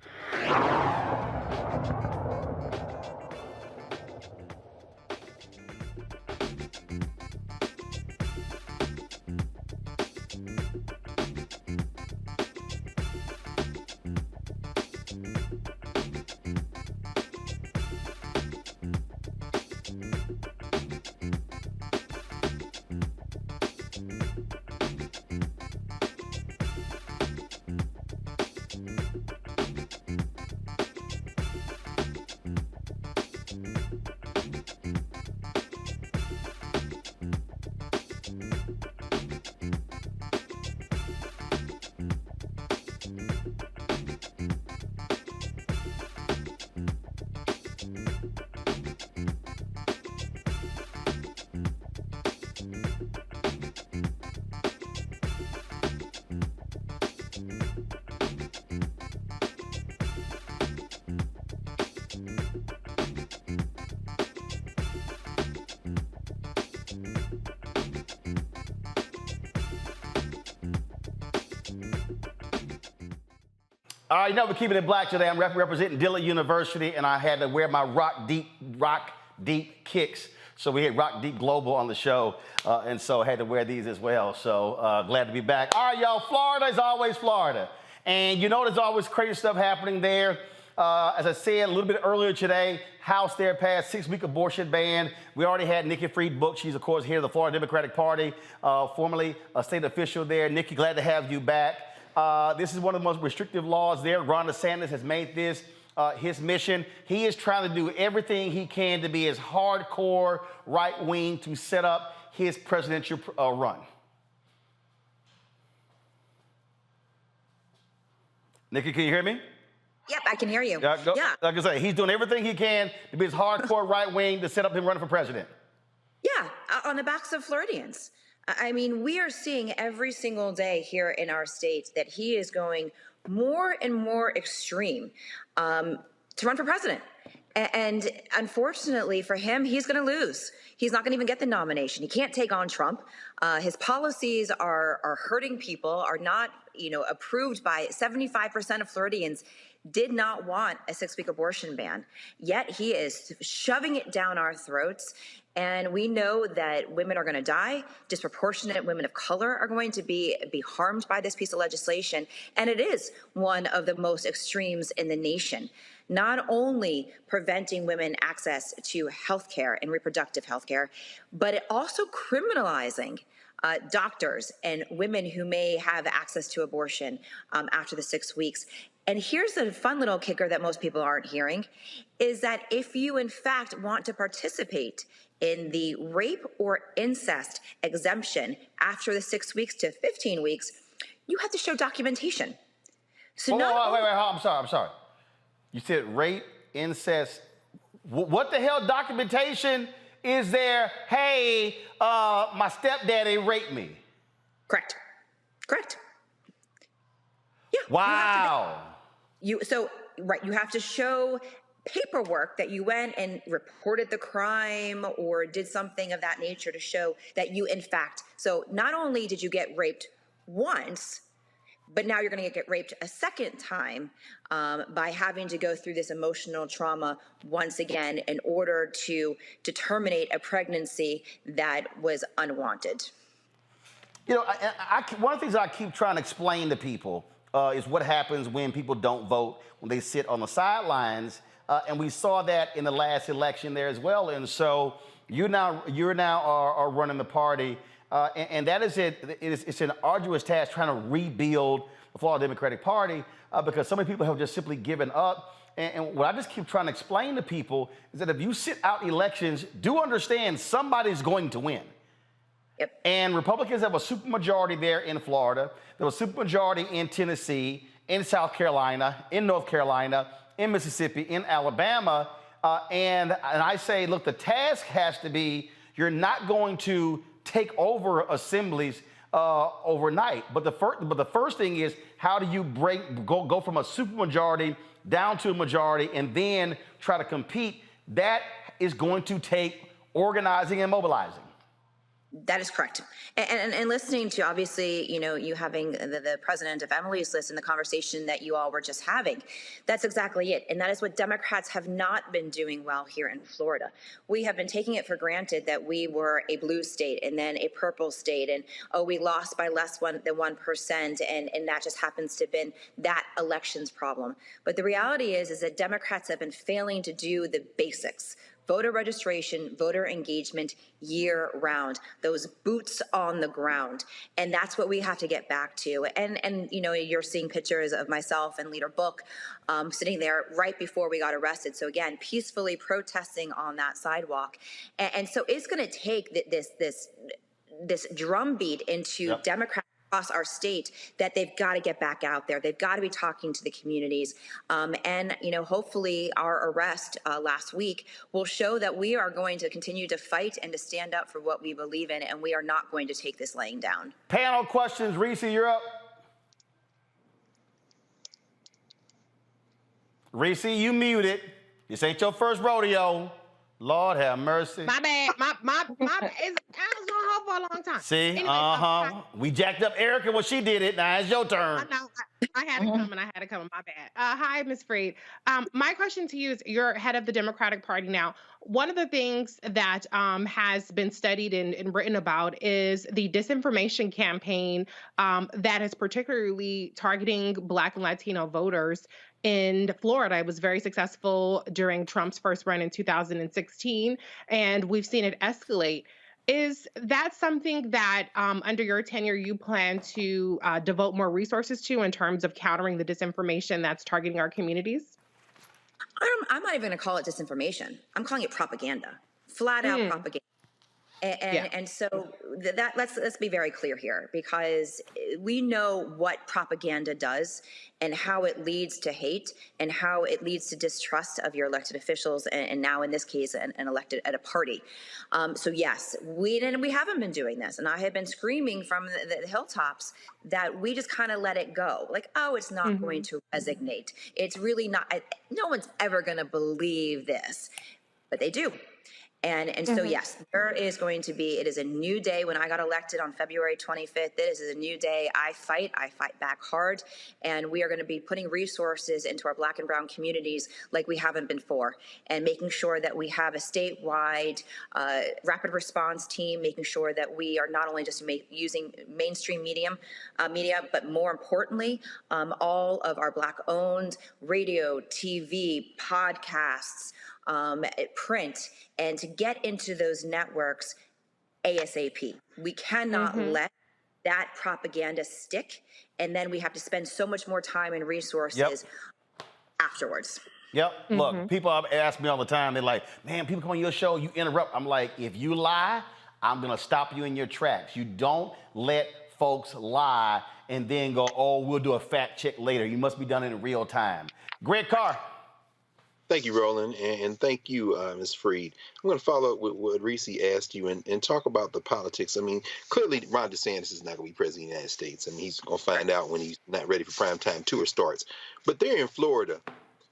All right, you know we're keeping it black today. I'm representing Dillard University, and I had to wear my rock deep kicks. So we had Rock Deep Global on the show, and so I had to wear these as well. So glad to be back. All right, y'all, Florida is always Florida. And you know there's always crazy stuff happening there. As I said a little bit earlier today, House there passed 6-week abortion ban. We already had Nikki Fried booked. She's, of course, here of the Florida Democratic Party, formerly a state official there. Nikki, glad to have you back. This is one of the most restrictive laws there. Ron DeSantis has made this his mission. He is trying to do everything he can to be as hardcore right-wing to set up his presidential run. Nikki, can you hear me? Yep, I can hear you. Yeah. Like I say, he's doing everything he can to be as hardcore right-wing to set up him running for president. Yeah, on the backs of Floridians. I mean, we are seeing every single day here in our state that he is going more and more extreme to run for president. And unfortunately for him, he's going to lose. He's not going to even get the nomination. He can't take on Trump. His policies are hurting people, are not, approved by 75% of Floridians. Did not want a 6-week abortion ban, yet he is shoving it down our throats. And we know that women are going to die. Disproportionate women of color are going to be harmed by this piece of legislation. And it is one of the most extremes in the nation. Not only preventing women access to health care and reproductive health care, but it also criminalizing doctors and women who may have access to abortion after the 6 weeks. And here's the fun little kicker that most people aren't hearing, is that if you in fact want to participate in the rape or incest exemption after the 6 weeks to 15 weeks, you have to show documentation. So wait, I'm sorry. You said rape, incest. What the hell documentation is there? Hey, my stepdaddy raped me. Correct. Yeah. Wow. You have to show paperwork that you went and reported the crime or did something of that nature to show that you in fact. So not only did you get raped once, but now you're going to get raped a second time by having to go through this emotional trauma once again in order to terminate a pregnancy that was unwanted. One of the things I keep trying to explain to people is what happens when people don't vote, when they sit on the sidelines. And we saw that in the last election there as well. And so you now are running the party. And that is it. It's an arduous task trying to rebuild the Florida Democratic Party because so many people have just simply given up. And what I just keep trying to explain to people is that if you sit out elections, do understand somebody's going to win. Yep. And Republicans have a supermajority there in Florida. There was a supermajority in Tennessee, in South Carolina, in North Carolina, in Mississippi, in Alabama. And I say, look, the task has to be, you're not going to take over assemblies overnight. But the first thing is, how do you go from a supermajority down to a majority and then try to compete? That is going to take organizing and mobilizing. That is correct. And listening to, obviously, you having the president of Emily's List in the conversation that you all were just having, that's exactly it. And that is what Democrats have not been doing well here in Florida. We have been taking it for granted that we were a blue state and then a purple state. And, we lost by less than 1%. And that just happens to have been that election's problem. But the reality is that Democrats have been failing to do the basics. Voter registration, voter engagement year round, those boots on the ground. And that's what we have to get back to. And you're seeing pictures of myself and Leader Book sitting there right before we got arrested. So again, peacefully protesting on that sidewalk. And so it's going to take this drumbeat into Democrats across our state that they've got to get back out there. They've got to be talking to the communities. And hopefully our arrest last week will show that we are going to continue to fight and to stand up for what we believe in, and we are not going to take this laying down. Panel questions. Reese, you're up. Reese, you muted. This ain't your first rodeo. Lord have mercy. My bad. I was on hold for a long time. See? Anyway, we jacked up Erica when she did it. Now it's your turn. I know. I had to come and I had to come. My bad. Hi, Ms. Freed. My question to you is you're head of the Democratic Party now. One of the things that has been studied and written about is the disinformation campaign that is particularly targeting Black and Latino voters in Florida. It was very successful during Trump's first run in 2016, and we've seen it escalate. Is that something that, under your tenure, you plan to devote more resources to in terms of countering the disinformation that's targeting our communities? I'm not even going to call it disinformation. I'm calling it propaganda, flat out propaganda. And so that let's be very clear here, because we know what propaganda does and how it leads to hate and how it leads to distrust of your elected officials, and now in this case an elected at a party. So yes, we haven't been doing this, and I have been screaming from the hilltops that we just kind of let it go, like, oh, it's not going to resonate. It's really not. No one's ever going to believe this, but they do. And so, yes, there is going to be, it is a new day. When I got elected on February 25th, this is a new day. I fight back hard, and we are going to be putting resources into our Black and brown communities like we haven't before, and making sure that we have a statewide rapid response team, making sure that we are not only just using mainstream media, but more importantly, all of our Black-owned radio, TV, podcasts, print, and to get into those networks ASAP. We cannot let that propaganda stick, and then we have to spend so much more time and resources afterwards. Look, people ask me all the time, they're like, man, people come on your show, you interrupt. I'm like, if you lie, I'm going to stop you in your tracks. You don't let folks lie and then go, oh, we'll do a fact check later. You must be done in real time. Greg Carr. Thank you, Roland, and thank you, Ms. Freed. I'm going to follow up with what Reese asked you and talk about the politics. I mean, clearly Ron DeSantis is not going to be president of the United States. I mean, he's going to find out when he's not ready for primetime tour starts. But they're in Florida.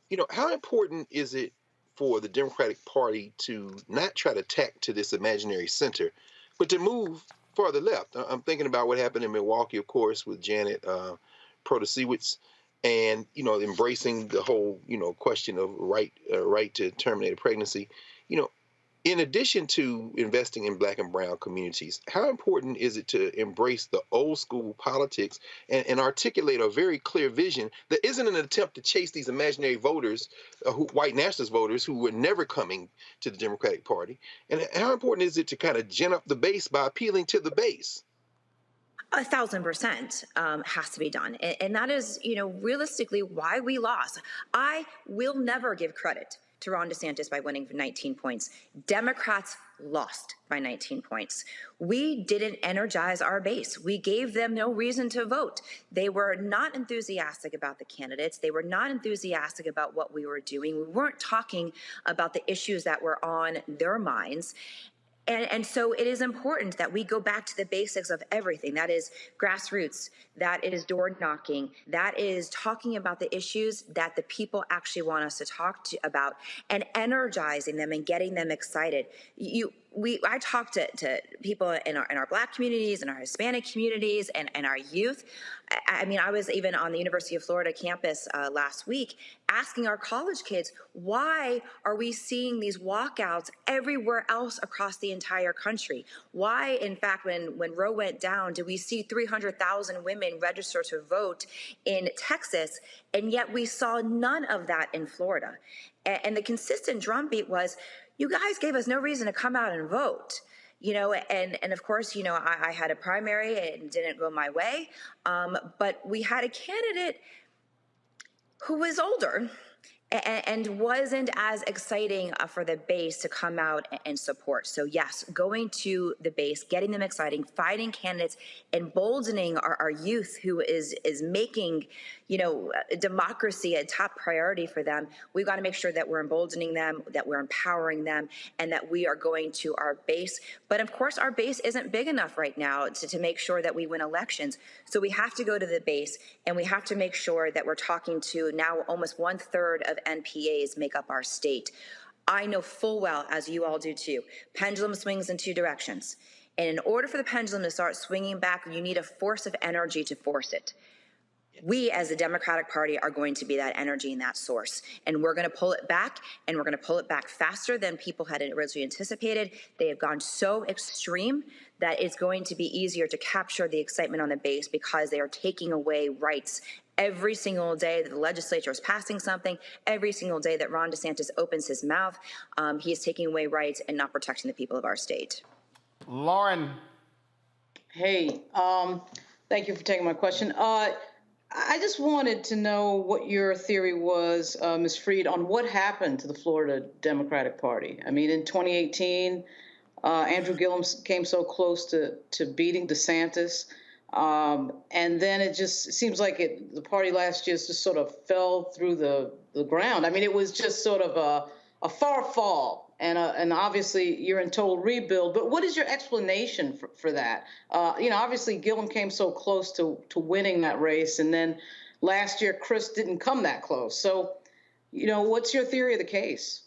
You know, how important is it for the Democratic Party to not try to tack to this imaginary center, but to move farther left? I'm thinking about what happened in Milwaukee, of course, with Janet Protasewicz. And, you know, embracing the whole, you know, question of right to terminate a pregnancy. You know, in addition to investing in Black and brown communities, how important is it to embrace the old school politics and articulate a very clear vision that isn't an attempt to chase these imaginary voters, white nationalist voters who were never coming to the Democratic Party? And how important is it to kind of gin up the base by appealing to the base? 1,000% has to be done. And that is, you know, realistically why we lost. I will never give credit to Ron DeSantis by winning 19 points. Democrats lost by 19 points. We didn't energize our base. We gave them no reason to vote. They were not enthusiastic about the candidates. They were not enthusiastic about what we were doing. We weren't talking about the issues that were on their minds. And so it is important that we go back to the basics of everything. That is grassroots, that is door knocking, that is talking about the issues that the people actually want us to talk about, and energizing them and getting them excited. I talk to people in our Black communities and our Hispanic communities and our youth. I mean, I was even on the University of Florida campus last week asking our college kids, why are we seeing these walkouts everywhere else across the entire country? Why, in fact, when Roe went down, did we see 300,000 women register to vote in Texas, and yet we saw none of that in Florida? And the consistent drumbeat was, you guys gave us no reason to come out and vote. You know, and of course, you know, I had a primary and it didn't go my way. But we had a candidate who was older and wasn't as exciting for the base to come out and support. So yes, going to the base, getting them exciting, fighting candidates, emboldening our youth who is making, you know, democracy a top priority for them. We've got to make sure that we're emboldening them, that we're empowering them, and that we are going to our base. But of course, our base isn't big enough right now to make sure that we win elections. So we have to go to the base, and we have to make sure that we're talking to now almost 1/3 of NPAs make up our state. I know full well, as you all do too, pendulum swings in two directions. And in order for the pendulum to start swinging back, you need a force of energy to force it. We, as the Democratic Party, are going to be that energy and that source. And we're going to pull it back, and we're going to pull it back faster than people had originally anticipated. They have gone so extreme that it's going to be easier to capture the excitement on the base because they are taking away rights every single day that the legislature is passing something, every single day that Ron DeSantis opens his mouth. He is taking away rights and not protecting the people of our state. Lauren. Hey, thank you for taking my question. I just wanted to know what your theory was, Ms. Freed, on what happened to the Florida Democratic Party. I mean, in 2018, Andrew Gillum came so close to beating DeSantis, and then it just seems like the party last year just sort of fell through the ground. I mean, it was just sort of a far fall. And obviously you're in total rebuild, but what is your explanation for that? Obviously Gillum came so close to winning that race, and then last year Chris didn't come that close. So, what's your theory of the case?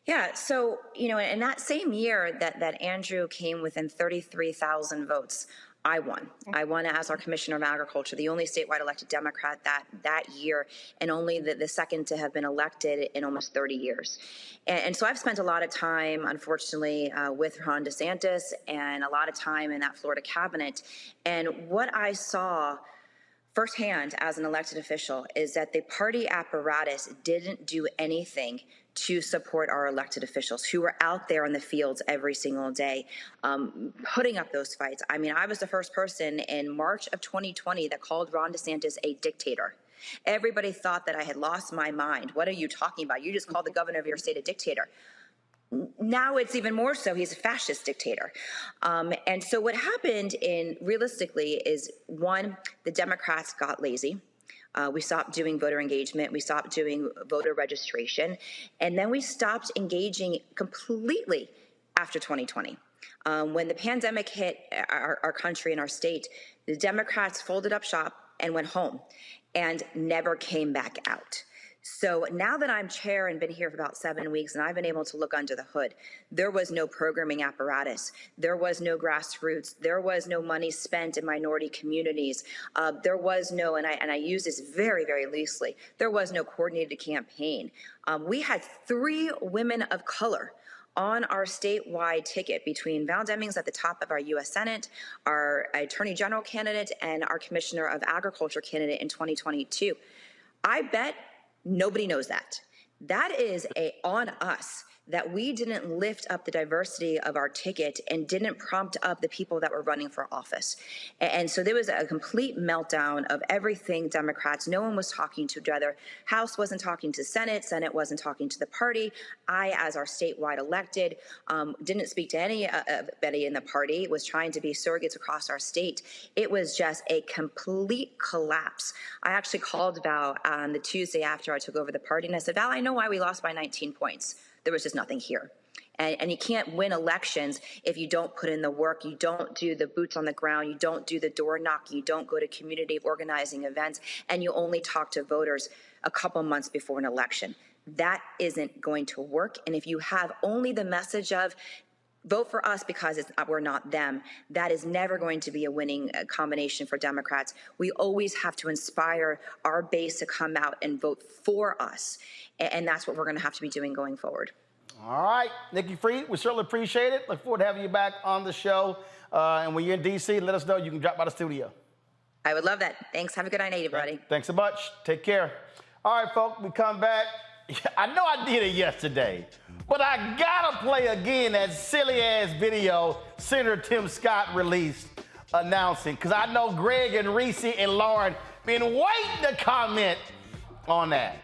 Yeah, so, in that same year that Andrew came within 33,000 votes, I won. I won as our Commissioner of Agriculture, the only statewide elected Democrat that year, and only the second to have been elected in almost 30 years. And so I've spent a lot of time, unfortunately, with Ron DeSantis and a lot of time in that Florida cabinet. And what I saw firsthand as an elected official is that the party apparatus didn't do anything to support our elected officials who were out there in the fields every single day, putting up those fights. I mean, I was the first person in March of 2020 that called Ron DeSantis a dictator. Everybody thought that I had lost my mind. What are you talking about? You just called the governor of your state a dictator. Now it's even more so. He's a fascist dictator. And so what happened realistically is, one, the Democrats got lazy. We stopped doing voter engagement. We stopped doing voter registration. And then we stopped engaging completely after 2020. When the pandemic hit our country and our state, the Democrats folded up shop and went home and never came back out. So now that I'm chair and been here for about 7 weeks, and I've been able to look under the hood, there was no programming apparatus. There was no grassroots. There was no money spent in minority communities. There was no, and I use this very, very loosely, there was no coordinated campaign. We had 3 women of color on our statewide ticket between Val Demings at the top of our U.S. Senate, our Attorney General candidate, and our Commissioner of Agriculture candidate in 2022. I bet nobody knows that. That is on us, that we didn't lift up the diversity of our ticket and didn't prompt up the people that were running for office. And so there was a complete meltdown of everything Democrats. No one was talking to each other. House wasn't talking to Senate. Senate wasn't talking to the party. I, as our statewide elected, didn't speak to anybody in the party, was trying to be surrogates across our state. It was just a complete collapse. I actually called Val on the Tuesday after I took over the party, and I said, Val, I know why we lost by 19 points. There was just nothing here. And you can't win elections if you don't put in the work, you don't do the boots on the ground, you don't do the door knocking, you don't go to community organizing events, and you only talk to voters a couple months before an election. That isn't going to work. And if you have only the message of vote for us because we're not them, that is never going to be a winning combination for Democrats. We always have to inspire our base to come out and vote for us. And that's what we're going to have to be doing going forward. All right, Nikki Freed, we certainly appreciate it. Look forward to having you back on the show. And when you're in D.C., let us know. You can drop by the studio. I would love that. Thanks. Have a good night, everybody. Thanks so much. Take care. All right, folks, we come back. I know I did it yesterday, but I gotta play again that silly-ass video Senator Tim Scott released announcing, because I know Greg and Reese and Lauren been waiting to comment on that.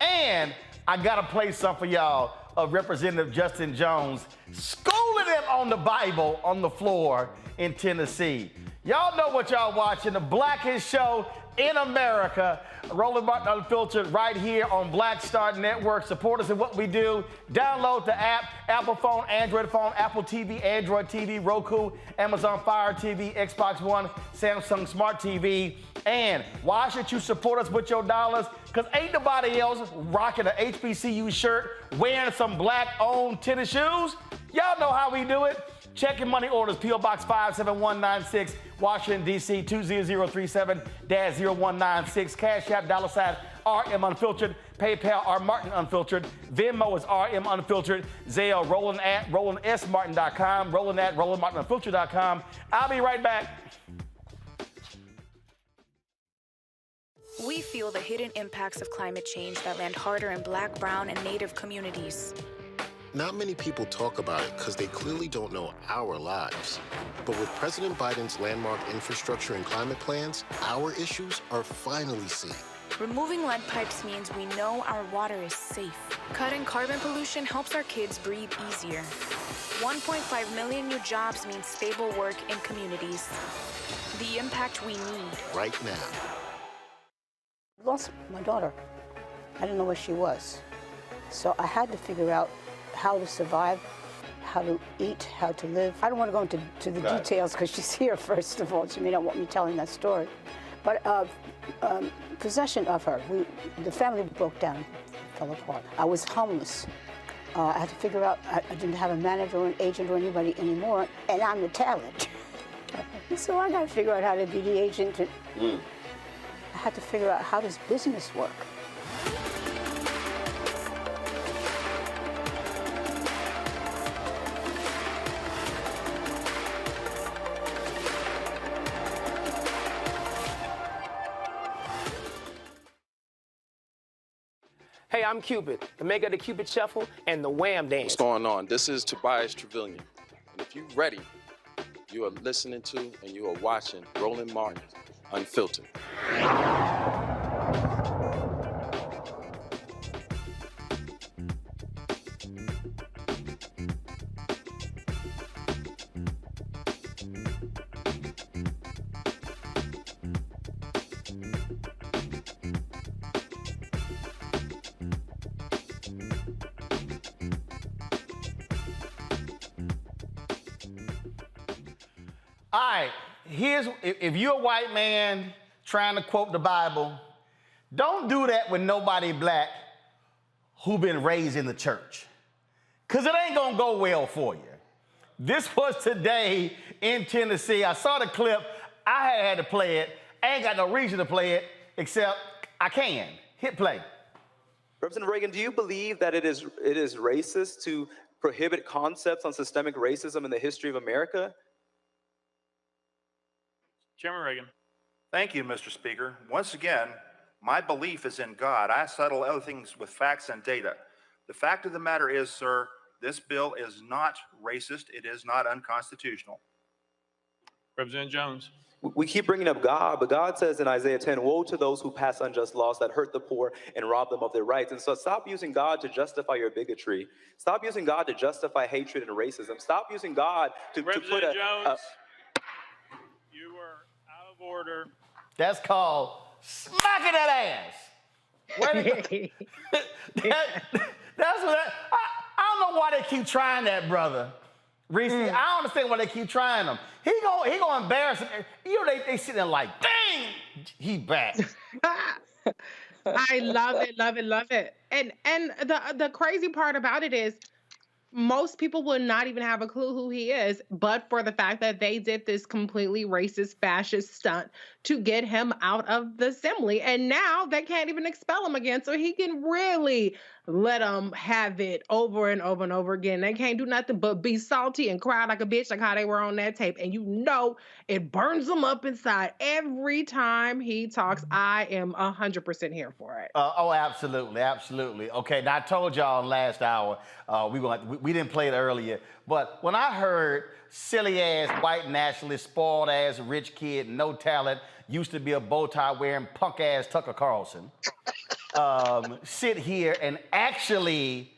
And I gotta play some for y'all of Representative Justin Jones schooling them on the Bible on the floor in Tennessee. Y'all know what y'all watching, the blackest show in America. Roland Martin Unfiltered right here on Black Star Network. Support us in what we do. Download the app, Apple phone, Android phone, Apple TV, Android TV, Roku, Amazon Fire TV, Xbox One, Samsung Smart TV. And why should you support us with your dollars? Because ain't nobody else rocking an HBCU shirt, wearing some black-owned tennis shoes. Y'all know how we do it. Check your money orders, P.O. Box 57196, Washington, D.C. 20037-0196. Cash App, $RM Unfiltered. PayPal, R Martin Unfiltered. Venmo is RM Unfiltered. Zelle, Roland@RolandSMartin.com. Roland@RolandMartinUnfiltered.com. I'll be right back. We feel the hidden impacts of climate change that land harder in Black, brown, and Native communities. Not many people talk about it because they clearly don't know our lives. But with President Biden's landmark infrastructure and climate plans, our issues are finally seen. Removing lead pipes means we know our water is safe. Cutting carbon pollution helps our kids breathe easier. 1.5 million new jobs means stable work in communities. The impact we need. Right now. Lost my daughter. I didn't know where she was. So I had to figure out how to survive, how to eat, how to live. I don't want to go into the details because she's here, first of all. She may not want me telling that story. But possession of her, the family broke down, fell apart. I was homeless. I had to figure out, I didn't have a manager or an agent or anybody anymore, and I'm the talent. So I got to figure out how to be the agent. I had to figure out how does business work. Hey, I'm Cupid, the maker of the Cupid Shuffle and the Wham Dance. What's going on? This is Tobias Trevelyan. And if you're ready, you are listening to and you are watching Roland Martin Unfiltered. All right, if you're a white man trying to quote the Bible, don't do that with nobody black who been raised in the church, because it ain't gonna go well for you. This was today in Tennessee. I saw the clip. I had to play it. I ain't got no reason to play it, except I can. Hit play. Representative Reagan, do you believe that it is racist to prohibit concepts on systemic racism in the history of America? Chairman Reagan. Thank you, Mr. Speaker. Once again, my belief is in God. I settle other things with facts and data. The fact of the matter is, sir, this bill is not racist. It is not unconstitutional. Representative Jones. We keep bringing up God, but God says in Isaiah 10, woe to those who pass unjust laws that hurt the poor and rob them of their rights. And so stop using God to justify your bigotry. Stop using God to justify hatred and racism. Stop using God to put a... Jones. You were out of order. That's called smacking that ass. That's what I don't know why they keep trying that, brother. Reese, I don't understand why they keep trying him. He gonna embarrass him. You know, they sitting there like, dang, he back. I love it, love it, love it. And the crazy part about it is most people would not even have a clue who he is, but for the fact that they did this completely racist, fascist stunt to get him out of the assembly. And now they can't even expel him again. So he can really let them have it over and over and over again. They can't do nothing but be salty and cry like a bitch, like how they were on that tape. And you know, it burns them up inside every time he talks. I am 100% here for it. Oh, absolutely, absolutely. Okay, now I told y'all last hour, we didn't play it earlier, but when I heard silly ass white nationalist, spoiled ass rich kid, no talent, used to be a bow tie wearing punk ass Tucker Carlson, sit here and actually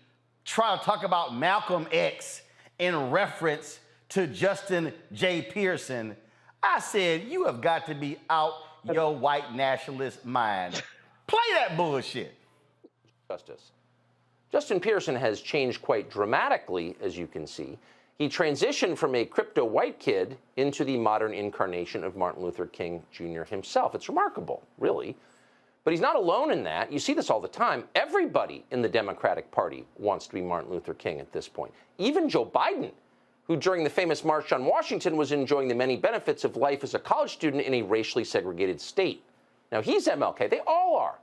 try to talk about Malcolm X in reference to Justin J. Pearson, I said, you have got to be out your white nationalist mind. Play that bullshit. Justice. Justin Pearson has changed quite dramatically, as you can see. He transitioned from a crypto white kid into the modern incarnation of Martin Luther King Jr. himself. It's remarkable, really. But he's not alone in that. You see this all the time. Everybody in the Democratic Party wants to be Martin Luther King at this point. Even Joe Biden, who during the famous March on Washington was enjoying the many benefits of life as a college student in a racially segregated state. Now, he's MLK. They all are.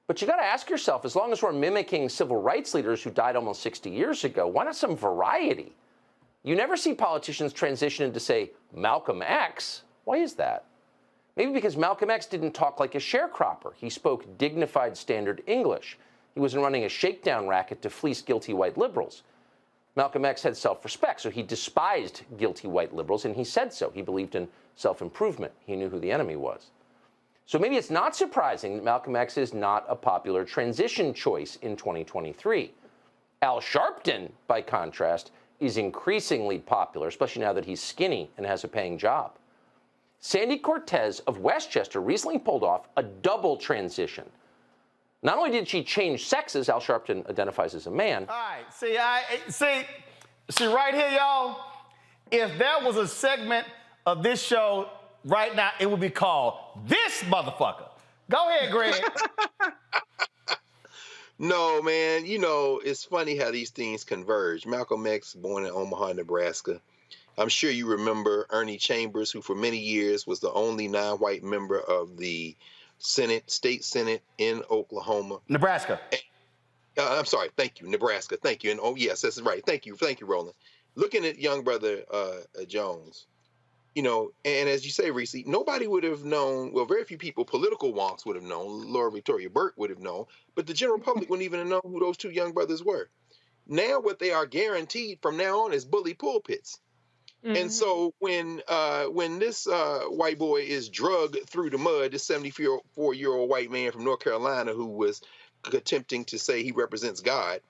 But you got to ask yourself, as long as we're mimicking civil rights leaders who died almost 60 years ago, why not some variety? You never see politicians transition into, say, Malcolm X. Why is that? Maybe because Malcolm X didn't talk like a sharecropper. He spoke dignified standard English. He wasn't running a shakedown racket to fleece guilty white liberals. Malcolm X had self-respect, so he despised guilty white liberals, and he said so. He believed in self-improvement. He knew who the enemy was. So maybe it's not surprising that Malcolm X is not a popular transition choice in 2023. Al Sharpton, by contrast, is increasingly popular, especially now that he's skinny and has a paying job. Sandy Cortez of Westchester recently pulled off a double transition. Not only did she change sexes, Al Sharpton identifies as a man. All right, see right here, y'all. If there was a segment of this show right now, it would be called This Motherfucker. Go ahead, Greg. No, man, you know, it's funny how these things converge. Malcolm X, born in Omaha, Nebraska. I'm sure you remember Ernie Chambers, who for many years was the only non-white member of the state Senate in Oklahoma. Nebraska. I'm sorry. Thank you. Nebraska. Thank you. And oh, yes, that's right. Thank you. Thank you, Roland. Looking at young brother Jones, you know, and as you say, Reese, nobody would have known. Well, very few people, political wonks would have known. Laura Victoria Burke would have known, but the general public wouldn't even have known who those two young brothers were. Now, what they are guaranteed from now on is bully pulpits. Mm-hmm. And so when this white boy is drugged through the mud, this 74-year-old white man from North Carolina who was attempting to say he represents God,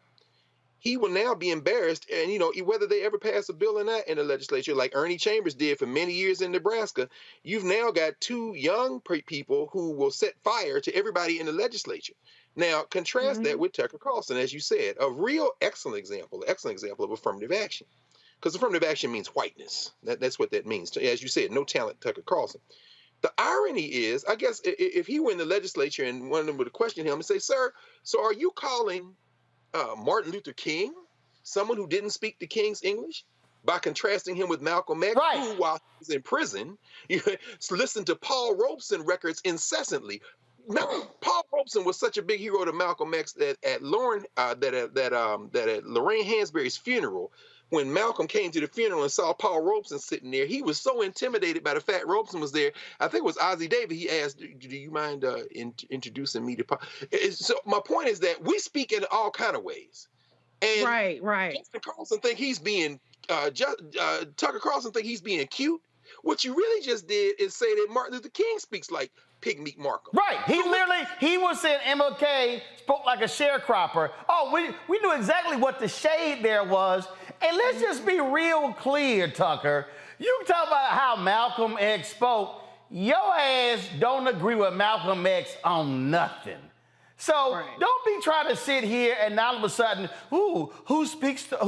he will now be embarrassed. And, you know, whether they ever pass a bill or not in the legislature, like Ernie Chambers did for many years in Nebraska, you've now got two young people who will set fire to everybody in the legislature. Now, contrast that with Tucker Carlson, as you said, a real excellent example of affirmative action. Because affirmative action means whiteness. That's what that means. As you said, no talent, Tucker Carlson. The irony is, I guess, if he were in the legislature and one of them would question him and say, sir, so are you calling Martin Luther King someone who didn't speak the King's English? By contrasting him with Malcolm X, who, while he was in prison, listened to Paul Robeson records incessantly. Paul Robeson was such a big hero to Malcolm X that at Lorraine Hansberry's funeral, when Malcolm came to the funeral and saw Paul Robeson sitting there, he was so intimidated by the fact Robeson was there. I think it was Ozzie Davis. He asked, do you mind introducing me to Paul? So my point is that we speak in all kind of ways. And right. Tucker Carlson think he's being cute. What you really just did is say that Martin Luther King speaks like Pygmy Markham. Right. He was saying MLK spoke like a sharecropper. Oh, we knew exactly what the shade there was. And let's just be real clear, Tucker. You talk about how Malcolm X spoke. Your ass don't agree with Malcolm X on nothing. So don't be trying to sit here and all of a sudden, who speaks the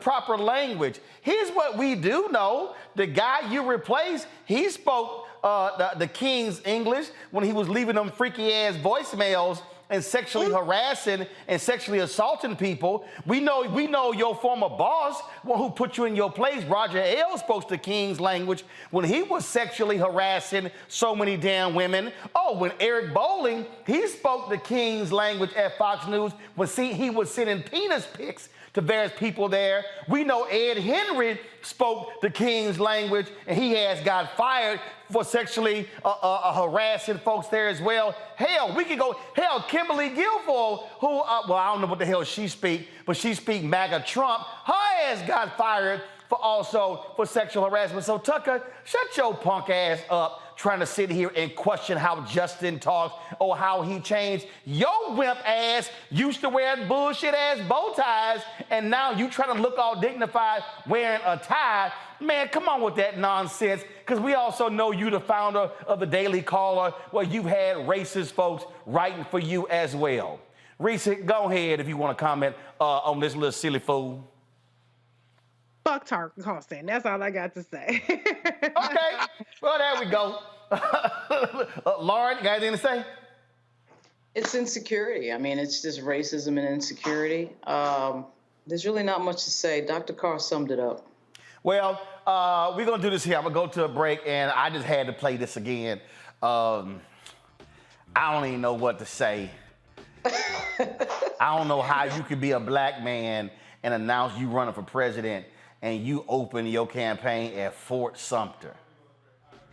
proper language? Here's what we do know: the guy you replaced, he spoke the King's English when he was leaving them freaky ass voicemails and sexually harassing and sexually assaulting people. We know your former boss, who put you in your place, Roger Ailes, spoke the King's language when he was sexually harassing so many damn women. Oh, when Eric Bolling, he spoke the King's language at Fox News when he was sending penis pics to various people there. We know Ed Henry spoke the King's language, and he has got fired for sexually harassing folks there as well. Hell, we could go, Kimberly Guilfoyle, who, well, I don't know what the hell she speak, but she speak MAGA Trump. Her ass got fired for sexual harassment. So Tucker, shut your punk ass up trying to sit here and question how Justin talks or how he changed. Your wimp ass used to wear bullshit ass bow ties, and now you trying to look all dignified wearing a tie. Man, come on with that nonsense, because we also know you the founder of the Daily Caller, where you've had racist folks writing for you as well. Reese, go ahead if you want to comment on this little silly fool. Fuck Tucker Carlson. That's all I got to say. Okay. Well, there we go. Lauren, got anything to say? It's insecurity. I mean, it's just racism and insecurity. There's really not much to say. Dr. Carr summed it up. Well, we're going to do this here. I'm going to go to a break, and I just had to play this again. I don't even know what to say. I don't know how you could be a black man and announce you running for president and you open your campaign at Fort Sumter.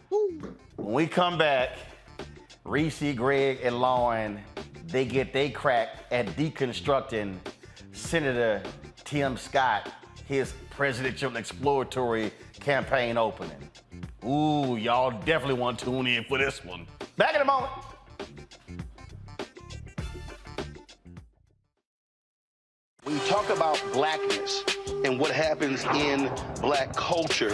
When we come back, Reese, Greg, and Lauren, they get they crack at deconstructing Senator Tim Scott, his presidential exploratory campaign opening. Ooh, y'all definitely want to tune in for this one. Back in a moment. When you talk about blackness and what happens in black culture,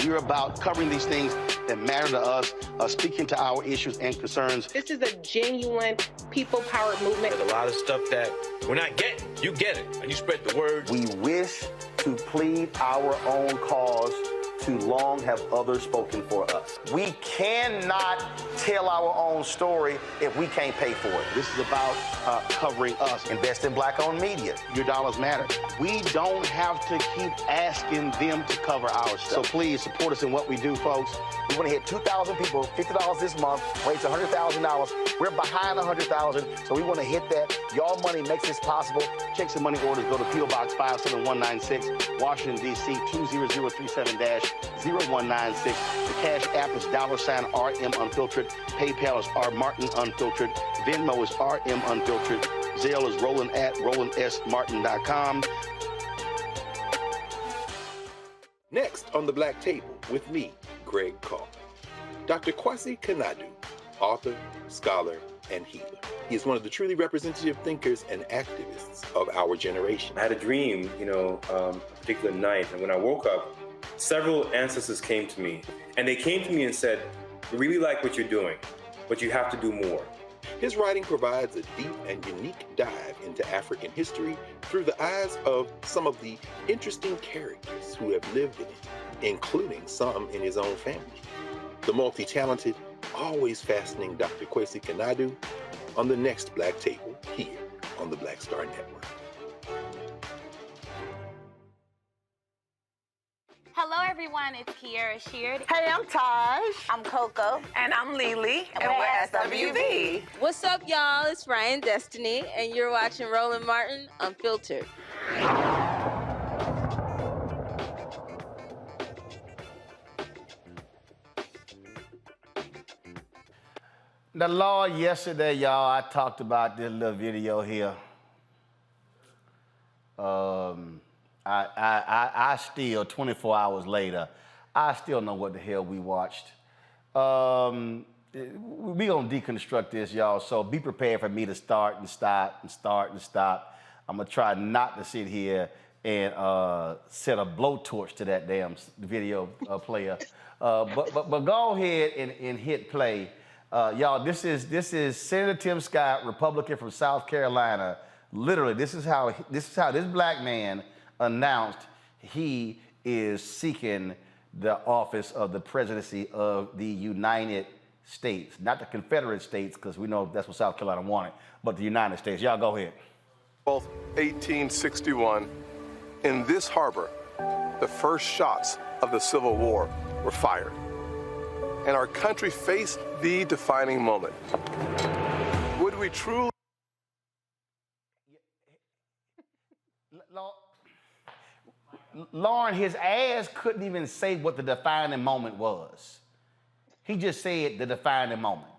we're about covering these things that matter to us, speaking to our issues and concerns. This is a genuine people-powered movement. There's a lot of stuff that we're not getting. You get it, and you spread the word. We wish to plead our own cause. Too long have others spoken for us. We cannot tell our own story if we can't pay for it. This is about covering us. Invest in black-owned media. Your dollars matter. We don't have to keep asking them to cover our stuff. So please support us in what we do, folks. We want to hit 2,000 people, $50 this month, raise $100,000. We're behind $100,000, so we want to hit that. Y'all money makes this possible. Checks and money orders go to P.O. Box 57196, Washington, D.C. 20037-0196. The Cash App is $RM Unfiltered. PayPal is R Martin Unfiltered. Venmo is RM Unfiltered. Zelle is Roland at RolandSMartin.com. Next on the Black Table with me, Greg Carr, Dr. Kwasi Kanadu, author, scholar, and healer. He is one of the truly representative thinkers and activists of our generation. I had a dream, a particular night, and when I woke up, several ancestors came to me, and they came to me and said, "We really like what you're doing, but you have to do more." His writing provides a deep and unique dive into African history through the eyes of some of the interesting characters who have lived in it, including some in his own family. The multi-talented, always fascinating Dr. Kwasi Kanadu on the next Black Table here on the Black Star Network. Hello, everyone. It's Kiara Sheard. Hey, I'm Taj. I'm Coco. And I'm Lily. And we're SWV. What's up, y'all? It's Ryan Destiny, and you're watching Roland Martin Unfiltered. The law yesterday, y'all, I talked about this little video here. I still, 24 hours later, I still know what the hell we watched. We gonna deconstruct this, y'all, so be prepared for me to start and stop and start and stop. I'm gonna try not to sit here and set a blowtorch to that damn video player. But go ahead and hit play. Y'all, this is Senator Tim Scott, Republican from South Carolina. Literally, this is how this black man announced he is seeking the office of the presidency of the United States, not the Confederate States, because we know that's what South Carolina wanted, but the United States. Y'all go ahead. Both 1861, in this harbor, the first shots of the Civil War were fired, and our country faced the defining moment. Would we truly? Lauren, his ass couldn't even say what the defining moment was. He just said the defining moment.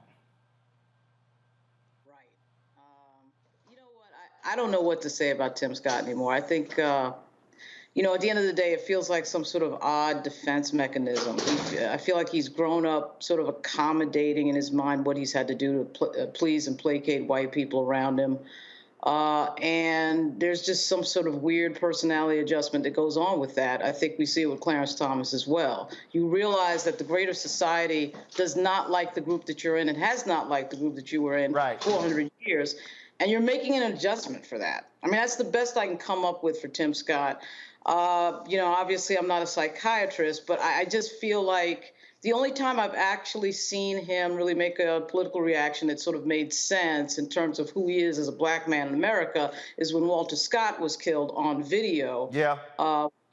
I don't know what to say about Tim Scott anymore. I think, at the end of the day, it feels like some sort of odd defense mechanism. I feel like he's grown up sort of accommodating in his mind what he's had to do to please and placate white people around him. And there's just some sort of weird personality adjustment that goes on with that. I think we see it with Clarence Thomas as well. You realize that the greater society does not like the group that you're in and has not liked the group that you were in for 400 years. And you're making an adjustment for that. I mean, that's the best I can come up with for Tim Scott. Obviously I'm not a psychiatrist, but I just feel like The only time I've actually seen him really make a political reaction that sort of made sense in terms of who he is as a black man in America is when Walter Scott was killed on video. Yeah.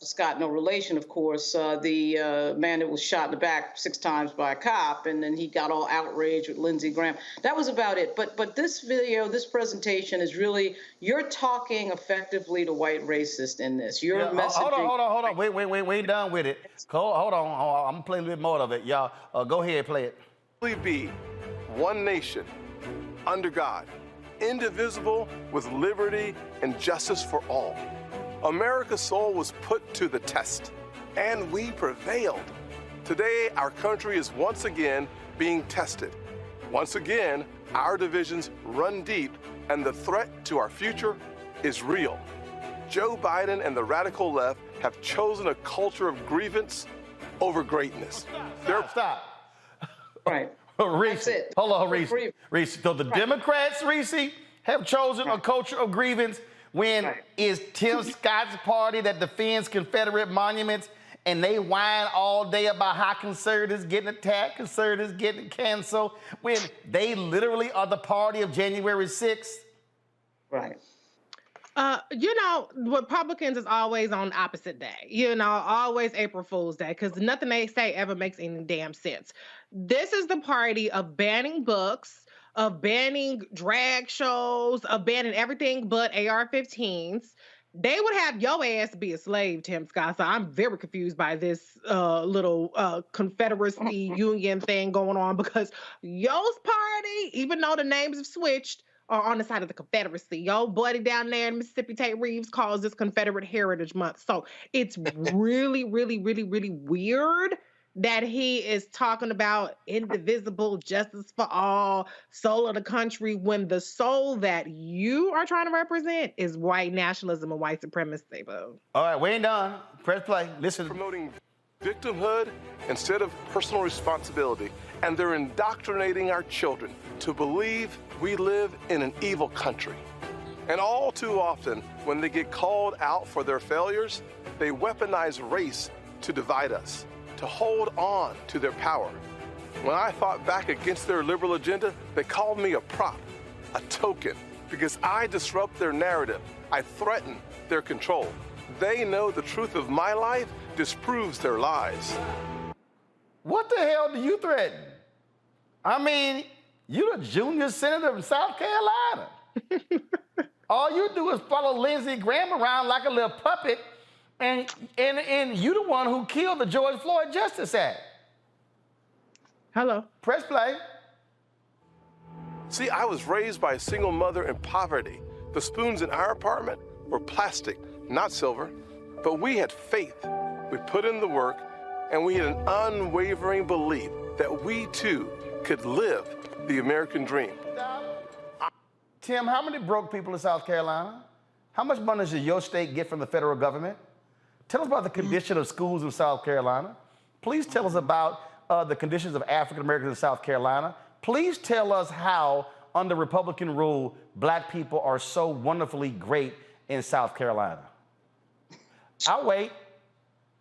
Scott, no relation, of course, the man that was shot in the back 6 times by a cop, and then he got all outraged with Lindsey Graham. That was about it. But this video, this presentation is really, you're talking effectively to white racists in this. You're messaging. Hold on. Wait, we ain't done with it. Hold on. I'm going to play a little bit more of it. Y'all, go ahead, play it. Be one nation, under God, indivisible, with liberty and justice for all. America's soul was put to the test, and we prevailed. Today, our country is once again being tested. Once again, our divisions run deep, and the threat to our future is real. Joe Biden and the radical left have chosen a culture of grievance over greatness. Stop. Right. Reese, hold on, Reese. So the Democrats, Reese, have chosen a culture of grievance when is Tim Scott's party that defends Confederate monuments, and they whine all day about how conservatives getting attacked, conservatives getting canceled, when they literally are the party of January 6th? Right. Republicans is always on the opposite day. Always April Fool's Day, because nothing they say ever makes any damn sense. This is the party of banning books, of banning drag shows, of banning everything but AR-15s. They would have your ass be a slave, Tim Scott. So I'm very confused by this little Confederacy Union thing going on, because yo's party, even though the names have switched, are on the side of the Confederacy. Yo buddy down there in Mississippi, Tate Reeves, calls this Confederate Heritage Month. So it's really, really, really, really weird that he is talking about indivisible justice for all, soul of the country, when the soul that you are trying to represent is white nationalism and white supremacy, boo. All right, we ain't done. Press play. Listen. Promoting victimhood instead of personal responsibility, and they're indoctrinating our children to believe we live in an evil country. And all too often, when they get called out for their failures, they weaponize race to divide us, to hold on to their power. When I fought back against their liberal agenda, they called me a prop, a token, because I disrupt their narrative. I threaten their control. They know the truth of my life disproves their lies. What the hell do you threaten? I mean, you're the junior senator from South Carolina. All you do is follow Lindsey Graham around like a little puppet, and you the one who killed the George Floyd Justice Act. Hello. Press play. See, I was raised by a single mother in poverty. The spoons in our apartment were plastic, not silver. But we had faith. We put in the work, and we had an unwavering belief that we too could live the American dream. Tim, how many broke people in South Carolina? How much money does your state get from the federal government? Tell us about the condition of schools in South Carolina. Please tell us about the conditions of African Americans in South Carolina. Please tell us how, under Republican rule, black people are so wonderfully great in South Carolina. I'll wait.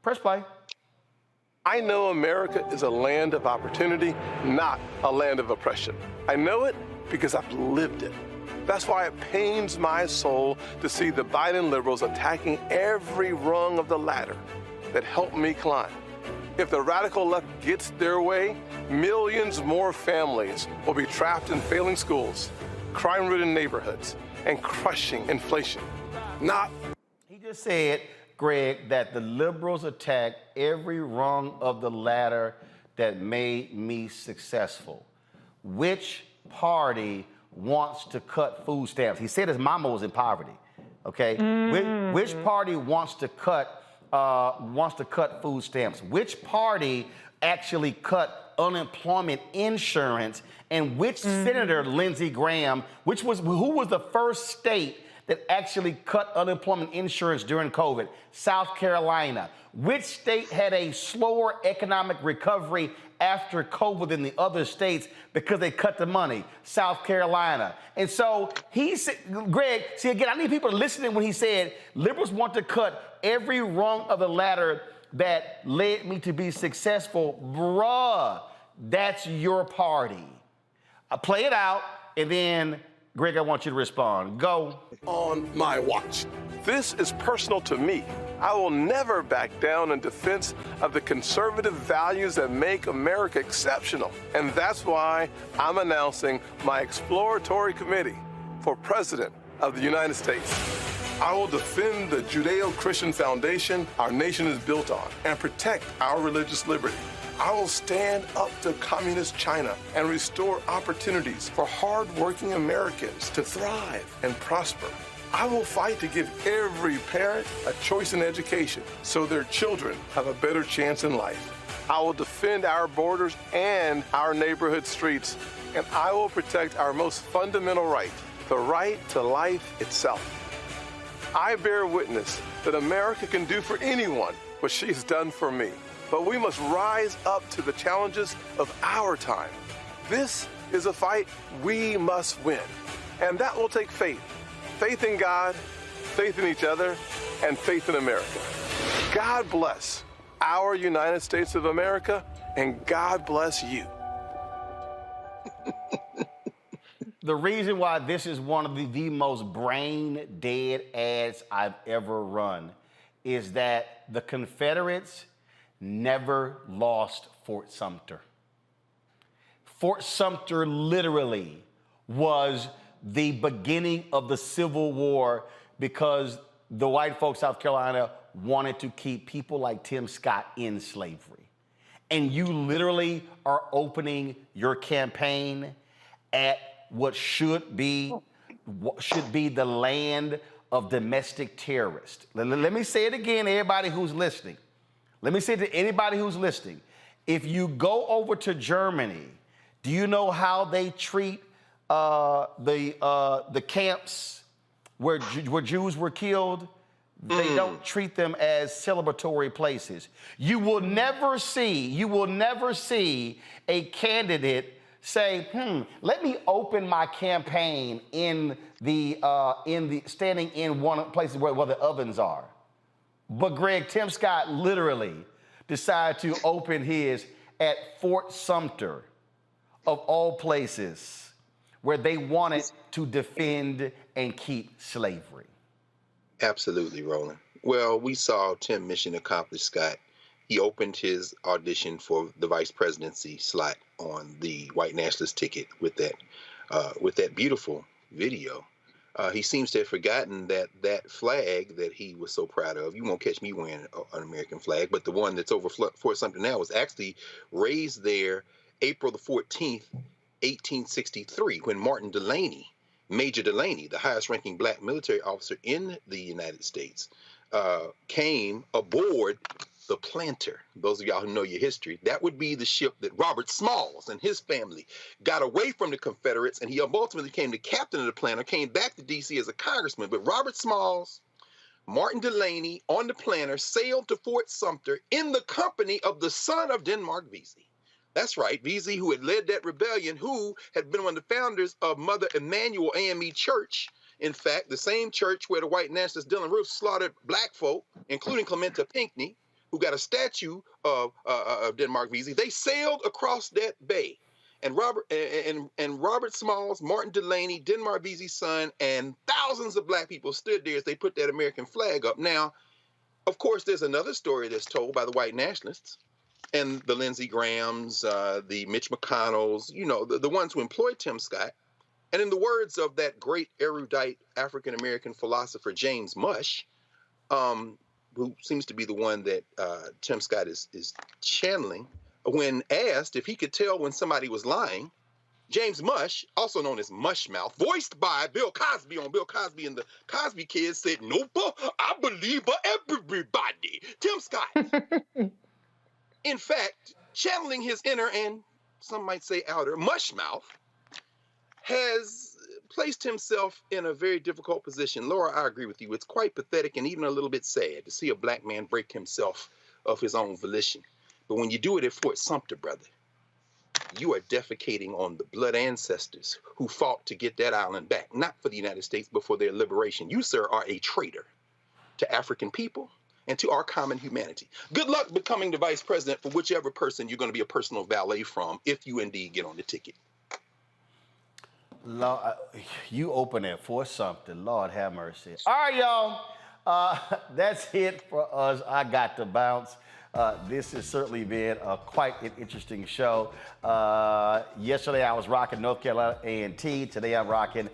Press play. I know America is a land of opportunity, not a land of oppression. I know it because I've lived it. That's why it pains my soul to see the Biden liberals attacking every rung of the ladder that helped me climb. If the radical left gets their way, millions more families will be trapped in failing schools, crime-ridden neighborhoods, and crushing inflation. He just said, Greg, that the liberals attacked every rung of the ladder that made me successful. Which party wants to cut food stamps? He said his mama was in poverty, okay? Which party wants to cut food stamps? Which party actually cut unemployment insurance? And which senator, Lindsey Graham, who was the first state that actually cut unemployment insurance during COVID? South Carolina. Which state had a slower economic recovery after COVID than the other states because they cut the money? South Carolina. And so he said, Greg, see again, I need people to listen when he said liberals want to cut every rung of the ladder that led me to be successful, bruh, that's your party. Play it out, and then, Greg, I want you to respond. Go. On my watch. This is personal to me. I will never back down in defense of the conservative values that make America exceptional. And that's why I'm announcing my exploratory committee for President of the United States. I will defend the Judeo-Christian foundation our nation is built on and protect our religious liberty. I will stand up to communist China and restore opportunities for hardworking Americans to thrive and prosper. I will fight to give every parent a choice in education so their children have a better chance in life. I will defend our borders and our neighborhood streets, and I will protect our most fundamental right, the right to life itself. I bear witness that America can do for anyone what she's done for me. But we must rise up to the challenges of our time. This is a fight we must win. And that will take faith. Faith in God, faith in each other, and faith in America. God bless our United States of America, and God bless you. The reason why this is one of the most brain-dead ads I've ever run is that the Confederates never lost Fort Sumter. Fort Sumter literally was the beginning of the Civil War because the white folks of South Carolina wanted to keep people like Tim Scott in slavery. And you literally are opening your campaign at what should be the land of domestic terrorists. Let me say it again, everybody who's listening. Let me say to anybody who's listening, if you go over to Germany, do you know how they treat the camps where Jews were killed? They don't treat them as celebratory places. You will never see a candidate say, let me open my campaign in the standing in one of the places where the ovens are. But Greg, Tim Scott literally decided to open his at Fort Sumter, of all places, where they wanted to defend and keep slavery. Absolutely, Roland. Well, we saw Tim mission accomplished, Scott. He opened his audition for the vice presidency slot on the white nationalist ticket with that beautiful video. He seems to have forgotten that flag that he was so proud of. You won't catch me wearing an American flag, but the one that's over Fort Sumter now was actually raised there April the 14th, 1863, when Martin Delany, Major Delany, the highest ranking black military officer in the United States, came aboard the Planter. Those of y'all who know your history, that would be the ship that Robert Smalls and his family got away from the Confederates, and he ultimately became the captain of the Planter, came back to D.C. as a congressman. But Robert Smalls, Martin Delany on the Planter sailed to Fort Sumter in the company of the son of Denmark Vesey. That's right, Vesey, who had led that rebellion, who had been one of the founders of Mother Emanuel AME Church. In fact, the same church where the white nationalist Dylan Roof slaughtered black folk, including Clementa Pinckney, who got a statue of Denmark Vesey. They sailed across that bay. And Robert Smalls, Martin Delany, Denmark Vesey's son, and thousands of black people stood there as they put that American flag up. Now, of course, there's another story that's told by the white nationalists and the Lindsey Grahams, the Mitch McConnells, the ones who employed Tim Scott. And in the words of that great erudite African-American philosopher, James Mush, who seems to be the one that Tim Scott is channeling, when asked if he could tell when somebody was lying, James Mush, also known as Mushmouth, voiced by Bill Cosby on Bill Cosby and the Cosby Kids, said, "Nope, I believe everybody." Tim Scott, in fact, channeling his inner and some might say outer Mushmouth, has placed himself in a very difficult position. Laura, I agree with you. It's quite pathetic and even a little bit sad to see a black man break himself of his own volition. But when you do it at Fort Sumter, brother, you are defecating on the blood ancestors who fought to get that island back, not for the United States, but for their liberation. You, sir, are a traitor to African people, and to our common humanity. Good luck becoming the vice president for whichever person you're going to be a personal valet from, if you indeed get on the ticket. Lord, you open it for something. Lord have mercy. All right, y'all. That's it for us. I got to bounce. This has certainly been quite an interesting show. Yesterday, I was rocking North Carolina A&T. Today, I'm rocking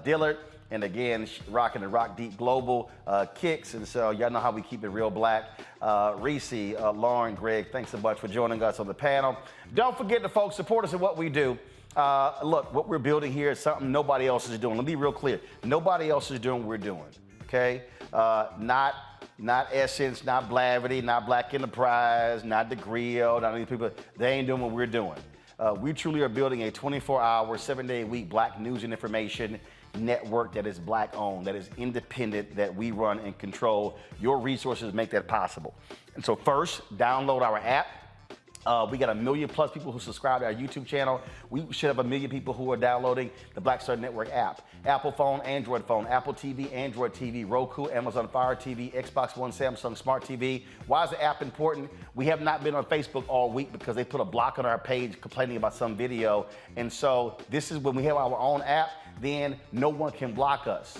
Dillard. And again, rocking the Rock Deep Global kicks. And so y'all know how we keep it real black. Reese, Lauren, Greg, thanks so much for joining us on the panel. Don't forget to, folks, support us in what we do. Look, what we're building here is something nobody else is doing. Let me be real clear. Nobody else is doing what we're doing, okay? Not Essence, not Blavity, not Black Enterprise, not The Grill, not any people. They ain't doing what we're doing. We truly are building a 24-hour, 7-day-a-week black news and information network that is black owned, that is independent, that we run and control. Your resources make that possible. And so first, download our app. We got 1 million plus people who subscribe to our YouTube channel. We should have 1 million people who are downloading the Black Star Network app. Apple phone, Android phone, Apple TV, Android TV, Roku, Amazon Fire TV, Xbox One, Samsung Smart TV. Why is the app important? We have not been on Facebook all week because they put a block on our page complaining about some video. And so this is when we have our own app, then no one can block us.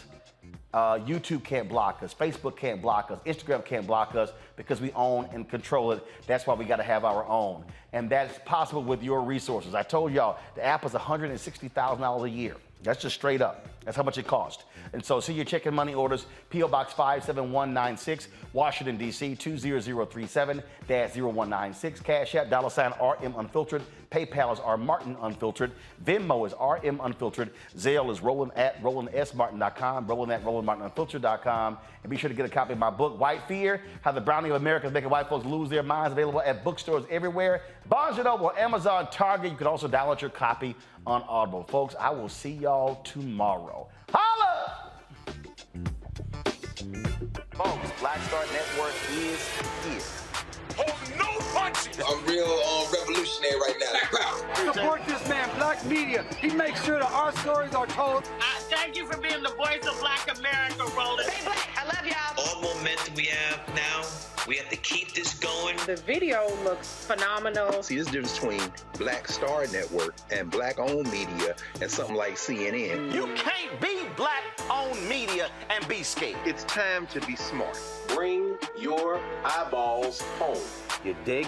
YouTube can't block us. Facebook can't block us. Instagram can't block us because we own and control it. That's why we got to have our own. And that's possible with your resources. I told y'all the app is $160,000 a year. That's just straight up. That's how much it cost. And so see your check and money orders, P.O. Box 57196, Washington, D.C. 20037-0196. Cash App, $RM Unfiltered. PayPal is R Martin Unfiltered. Venmo is RM Unfiltered. Zelle is Roland@RolandSMartin.com, Roland@RolandMartinUnfiltered.com. And be sure to get a copy of my book, White Fear, How the Browning of America is Making White Folks Lose Their Minds, available at bookstores everywhere. Barnes & Noble, Amazon, Target. You can also download your copy on Audible. Folks, I will see y'all tomorrow. Holla! Folks, Black Star Network is here. Hold no punches! I'm real revolutionary right now. Black power. Support this man, Black Media. He makes sure that our stories are told. Thank you for being the voice of Black America, Roland. Stay black. I love y'all. All momentum we have now, we have to keep this going. The video looks phenomenal. See, this difference between Black Star Network and black-owned media and something like CNN. You can't be black-owned media and be scared. It's time to be smart. Bring your eyeballs home. You dig?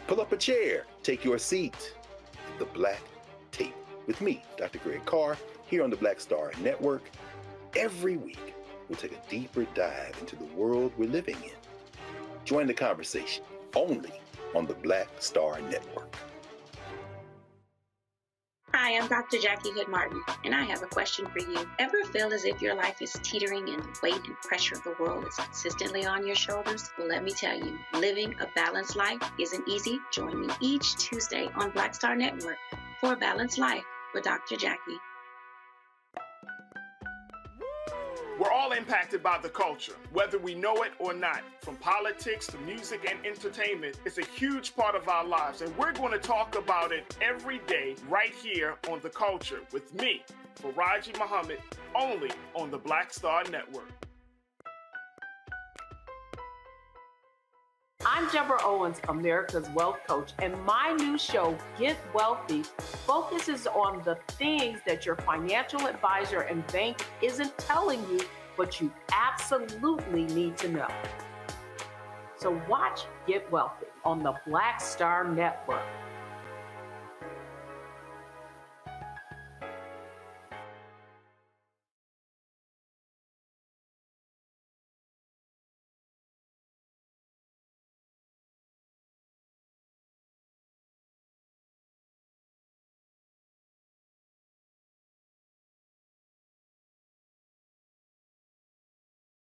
Pull up a chair, take your seat at the Black Tape with me, Dr. Greg Carr, here on the Black Star Network. Every week, we'll take a deeper dive into the world we're living in. Join the conversation only on the Black Star Network. Hi, I'm Dr. Jackie Hood Martin, and I have a question for you. Ever feel as if your life is teetering and the weight and pressure of the world is consistently on your shoulders? Well, let me tell you, living a balanced life isn't easy. Join me each Tuesday on Black Star Network for A Balanced Life with Dr. Jackie. We're all impacted by the culture, whether we know it or not. From politics to music and entertainment, it's a huge part of our lives, and we're going to talk about it every day right here on The Culture with me, Faraji Muhammad, only on the Black Star Network. I'm Deborah Owens, America's Wealth Coach, and my new show, Get Wealthy, focuses on the things that your financial advisor and bank isn't telling you, but you absolutely need to know. So watch Get Wealthy on the Black Star Network